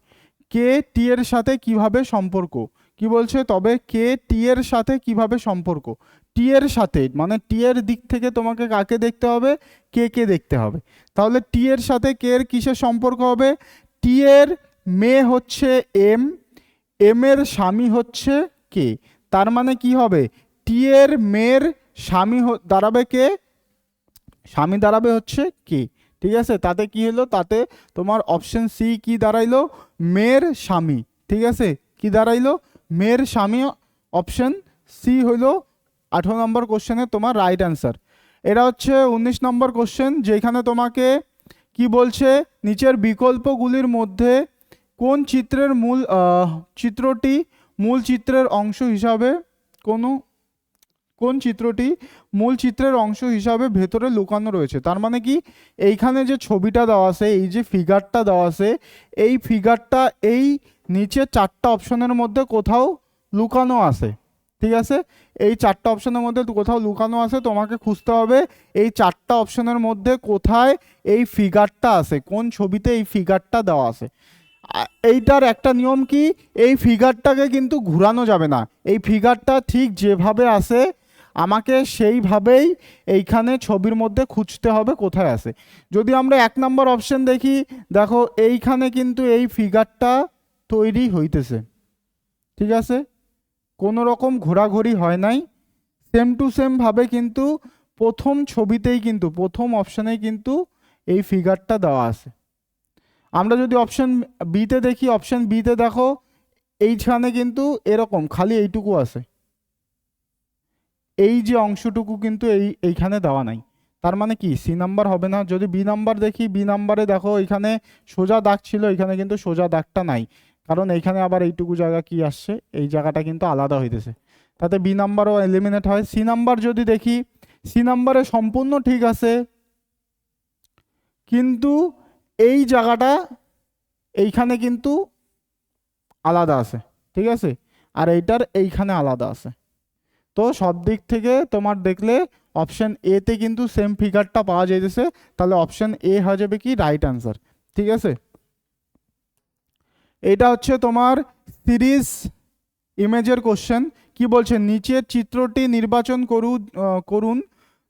কে টি এর সাথে কিভাবে সম্পর্ক, কি বলছে, তবে কে টি এর সাথে কিভাবে সম্পর্ক, টি এর সাথে মানে টি এর দিক থেকে তোমাকে কাকে দেখতে হবে, কে কে দেখতে হবে। তাহলে টি এর সাথে কে এর কিসের সম্পর্ক হবে, টি এর মেয়ে হচ্ছে এম, এম এর স্বামী হচ্ছে কে, তার মানে কি হবে টি এর মেয়ের স্বামী দাঁড়াবে কে, স্বামী দাঁড়াবে হচ্ছে কে। ঠিক আছে, তাতে কি হলো, তাতে তোমার অপশন সি কি দাঁড়াইলো, মেয়ের স্বামী। ঠিক আছে, কি দাঁড়াইলো, মেয়ের স্বামী, অপশন সি হইলো 18 নম্বর কোশ্চেনে তোমার রাইট অ্যান্সার। এটা হচ্ছে 19 নম্বর কোশ্চেন, যেখানে তোমাকে কি বলছে, নিচের বিকল্পগুলির মধ্যে কোন চিত্রের চিত্রটি মূল চিত্রের অংশ হিসাবে কোন চিত্রটি মূল চিত্রের অংশ হিসাবে ভেতরে লুকানো রয়েছে। তার মানে কি, এইখানে যে ছবিটা দেওয়া আছে, এই যে ফিগারটা দেওয়া আছে, এই ফিগারটা এই নিচে 4টা অপশনের মধ্যে কোথাও লুকানো আছে। ঠিক আছে, এই 4টা অপশনের মধ্যে কোথাও লুকানো আছে, তোমাকে খুঁজতে হবে এই 4টা অপশনের মধ্যে কোথায় এই ফিগারটা আছে, কোন ছবিতে এই ফিগারটা দেওয়া আছে। এইটার একটা নিয়ম কি, এই ফিগারটাকে কিন্তু ঘুরানো যাবে না, এই ফিগারটা ঠিক যেভাবে আছে আমাকে সেইভাবেই এইখানে ছবির মধ্যে খুঁজতে হবে কোথায় আছে। যদি আমরা 1 নম্বর অপশন দেখি, দেখো এইখানে কিন্তু এই ফিগারটা তৈরি হইতেছে। ঠিক আছে, কোনো রকম ঘোরাঘুরি হয় নাই, সেম টু সেম ভাবে কিন্তু প্রথম ছবিতেই কিন্তু প্রথম অপশনেই কিন্তু এই ফিগারটা দেওয়া আছে। আমরা যদি অপশন বিতে দেখি, অপশন বিতে দেখো এইখানে কিন্তু এরকম খালি এইটুকু আছে, এই যে অংশটুকু কিন্তু এইখানে দেওয়া নাই, তার মানে কি সি নাম্বার হবে না। যদি বি নাম্বার দেখি, বি নাম্বারে দেখো এখানে সোজা দাগ ছিল, এখানে কিন্তু সোজা দাগটা নাই, কারণ এইখানে আবার এইটুকু জায়গা কি আসছে, এই জায়গাটা কিন্তু আলাদা হইতেছে, তাতে বি নাম্বারও এলিমিনেট হয়। সি নাম্বার যদি দেখি, সি নাম্বারে সম্পূর্ণ ঠিক আছে, কিন্তু এই জায়গাটা এইখানে কিন্তু আলাদা আছে। ঠিক আছে, আর এইটার এইখানে আলাদা আছে। তো সব দিক থেকে তোমার দেখলে অপশন এ তে কিন্তু সেম ফিগারটা পাওয়া যাইতেছে, তাহলে অপশন এ হয়ে যাবে কি রাইট অ্যান্সার। ঠিক আছে, এটা হচ্ছে তোমার সিরিজ ইমেজের কোশ্চেন। কি বলছে, নিচের চিত্রটি নির্বাচন করুন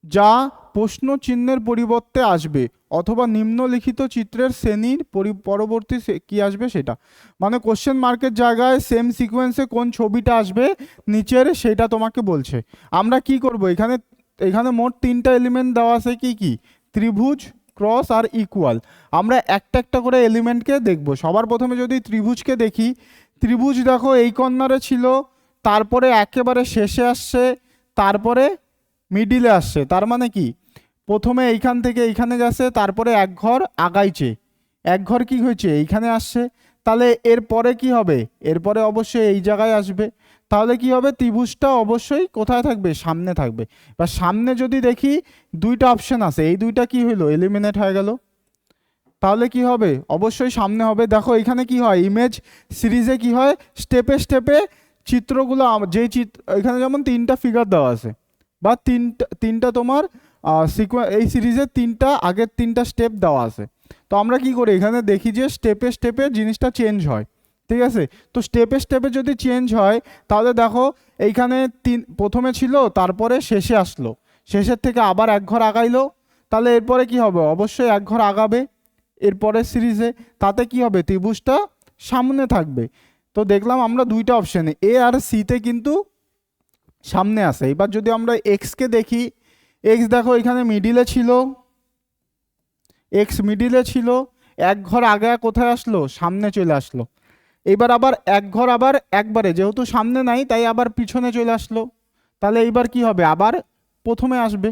যা প্রশ্ন চিহ্নের পরিবর্তে আসবে, অথবা নিম্নলিখিত চিত্রের শ্রেণীর পরবর্তী কি আসবে সেটা, মানে কোশ্চেন মার্কের জায়গায় সেম সিকোয়েন্সে কোন ছবিটা আসবে নিচের সেটা তোমাকে বলছে। আমরা কি করব, এখানে মোট 3টা এলিমেন্ট দেওয়া আছে, কি কি, ত্রিভুজ, ক্রস আর ইকুয়াল। আমরা একটা একটা করে এলিমেন্টকে দেখব। সবার প্রথমে যদি ত্রিভুজকে দেখি, ত্রিভুজ দেখো এই কর্নারে ছিল, তারপরে একেবারে শেষে আসছে, তারপরে মিডিলে আসছে, তার মানে কি প্রথমে এইখান থেকে এইখানে গেছে, তারপরে এক ঘর আগাইছে, এক ঘর কি হয়েছে এইখানে আসছে, তাহলে এরপরে কি হবে, এরপরে অবশ্যই এই জায়গায় আসবে, তাহলে কি হবে ত্রিভুজটা অবশ্যই কোথায় থাকবে, সামনে থাকবে। বা সামনে যদি দেখি 2টা অপশন আছে, এই 2টা কি হইলো, এলিমিনেট হয়ে গেল, তাহলে কি হবে অবশ্যই সামনে হবে। দেখো এখানে কি হয়, ইমেজ সিরিজে কি হয়, স্টেপে স্টেপে চিত্রগুলো, যেই চিত্র এখানে যেমন 3টা ফিগার দেওয়া আছে, বা তিনটা তোমার এই সিরিজের আগের 3টা স্টেপ দেওয়া আছে। তো আমরা কি করি, এখানে দেখি যে স্টেপে স্টেপে জিনিসটা চেঞ্জ হয়। ঠিক আছে, তো স্টেপে স্টেপে যদি চেঞ্জ হয়, তাহলে দেখো এইখানে প্রথমে ছিল, তারপরে শেষে আসলো, শেষের থেকে আবার এক ঘর আগাইলো, তাহলে এরপরে কি হবে, অবশ্যই এক ঘর আগাবে এরপরে সিরিজে, তাতে কি হবে ত্রিভুজটা সামনে থাকবে। তো দেখলাম আমরা 2টা অপশানে এ আর সিতে কিন্তু সামনে আসে। এবার যদি আমরা এক্সকে দেখি, এক্স দেখো এখানে মিডিলে ছিল, এক্স মিডিলে ছিল, এক ঘর আগে কোথায় আসলো, সামনে চলে আসলো। এবার আবার এক ঘর আবার একবারে, যেহেতু সামনে নাই তাই আবার পিছনে চলে আসলো, তাহলে এইবার কি হবে, আবার প্রথমে আসবে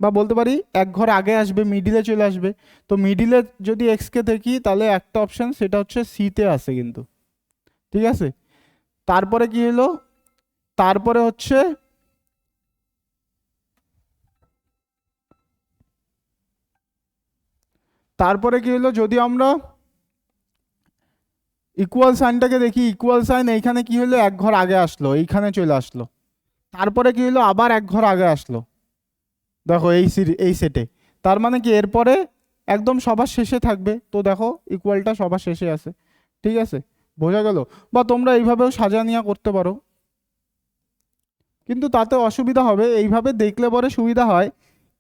বা বলতে পারি এক ঘর আগে আসবে, মিডিলে চলে আসবে। তো মিডিলে যদি এক্সকে দেখি তাহলে একটা অপশন সেটা হচ্ছে সিতে আসে কিন্তু, ঠিক আছে। তারপরে কি হলো, তারপরে হচ্ছে কি হলো, যদি আমরা ইকুয়াল সাইনটাকে দেখি, ইকুয়াল সাইন এইখানে কি হলো, এক ঘর আগে আসলো, এইখানে চলে আসলো। তারপরে কি হলো, আবার এক ঘর আগে আসলো, দেখো এই সেটে। তার মানে কি এরপরে একদম সবার শেষে থাকবে, তো দেখো ইকুয়ালটা সবার শেষে আছে, ঠিক আছে, বোঝা গেল। বা তোমরা এইভাবেও সাজানিয়া করতে পারো, কিন্তু তাতে অসুবিধা হবে, এইভাবে দেখলে পরে সুবিধা হয়।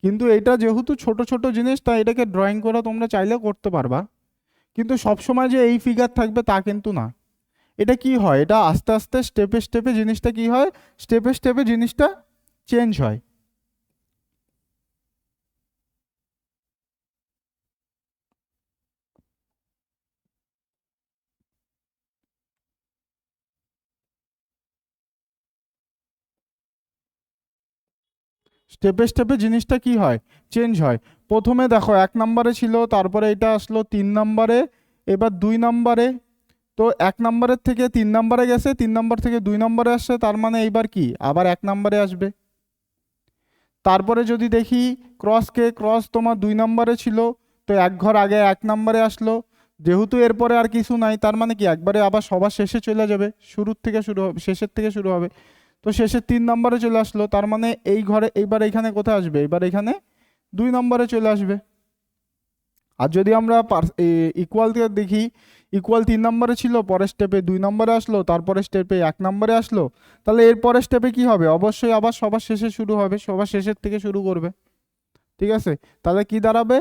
কিন্তু এটা যেহেতু ছোট ছোট জিনিস, তাই এটাকে ড্রয়িং করে তোমরা চাইলেও করতে পারবা, কিন্তু সবসময় যে এই ফিগার থাকবে তা কিন্তু না। এটা কি হয়, এটা আস্তে আস্তে স্টেপে স্টেপে জিনিসটা কি হয়, স্টেপে স্টেপে জিনিসটা চেঞ্জ হয়। স্টেপে স্টেপে জিনিসটা কি হয়, চেঞ্জ হয়। প্রথমে দেখো 1 নম্বরে ছিল, তারপরে এটা আসলো 3 নম্বরে, এবার 2 নম্বরে। তো 1 নম্বরের থেকে 3 নম্বরে গেছে, 3 নম্বর থেকে 2 নম্বরে আসছে, তার মানে এইবার কি আবার 1 নম্বরে আসবে। তারপরে যদি দেখি ক্রসকে, ক্রস তোমার 2 নম্বরে ছিল, তো এক ঘর আগে 1 নম্বরে আসলো। যেহেতু এরপরে আর কিছু নাই, তার মানে কি একবারে আবার সবার শেষে চলে যাবে, শুরুর থেকে শুরু হবে, শেষের থেকে শুরু হবে। তো শেষের 3 নম্বরে চলে আসলো, তার মানে এই ঘরে এইবার এখানে কোথায় আসবে, এবার এখানে 2 নম্বরে চলে আসবে। আর যদি আমরা ইকুয়ালকে দেখি, ইকুয়াল 3 নম্বরে ছিল, পরের স্টেপে 2 নম্বরে আসলো, তারপরে স্টেপে 1 নম্বরে আসলো, তাহলে এর পরের স্টেপে কি হবে, অবশ্যই আবার সবার শেষে শুরু হবে, সবার শেষের থেকে শুরু করবে, ঠিক আছে। তাহলে কি দাঁড়াবে,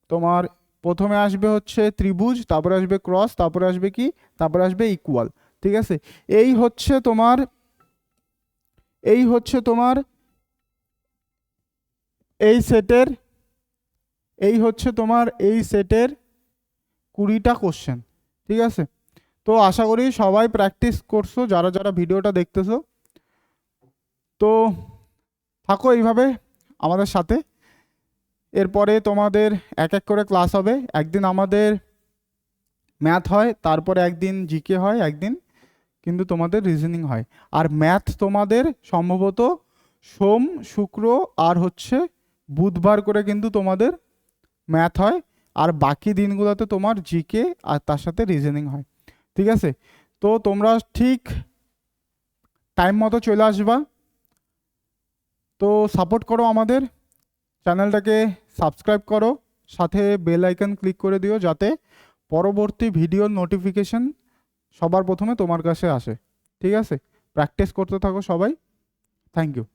তোমার প্রথমে আসবে হচ্ছে ত্রিভুজ, তারপরে আসবে ক্রস, তারপরে আসবে কি, তারপরে আসবে ইকুয়াল, ঠিক আছে। এই হচ্ছে তোমার, এই হচ্ছে তোমার এই সেটের, এই হচ্ছে তোমার এই সেটের 20টা কোশ্চেন, ঠিক আছে। তো আশা করি সবাই প্র্যাকটিস করছো, যারা যারা ভিডিওটা দেখতেছো। তো থাকো এইভাবে আমাদের সাথে, এরপরে তোমাদের এক এক করে ক্লাস হবে। একদিন আমাদের ম্যাথ হয়, তারপরে একদিন জিকে হয়, একদিন কিন্তু তোমাদের রিজনিং হয়। আর ম্যাথ তোমাদের সম্ভবত সোম, শুক্র আর হচ্ছে বুধবার করে কিন্তু তোমাদের ম্যাথ হয়। আর বাকি দিনগুলোতে তোমার জিকে আর তার সাথে রিজনিং হয়, ঠিক আছে। তো তোমরা ঠিক টাইম মতো চলে আসবা। তো সাপোর্ট করো আমাদের চ্যানেলটাকে, সাবস্ক্রাইব করো, সাথে বেল আইকন ক্লিক করে দিও, যাতে পরবর্তী ভিডিওর নোটিফিকেশন সবার প্রথমে তোমার কাছে আসে, ঠিক আছে। প্র্যাকটিস করতে থাকো সবাই, থ্যাংক ইউ।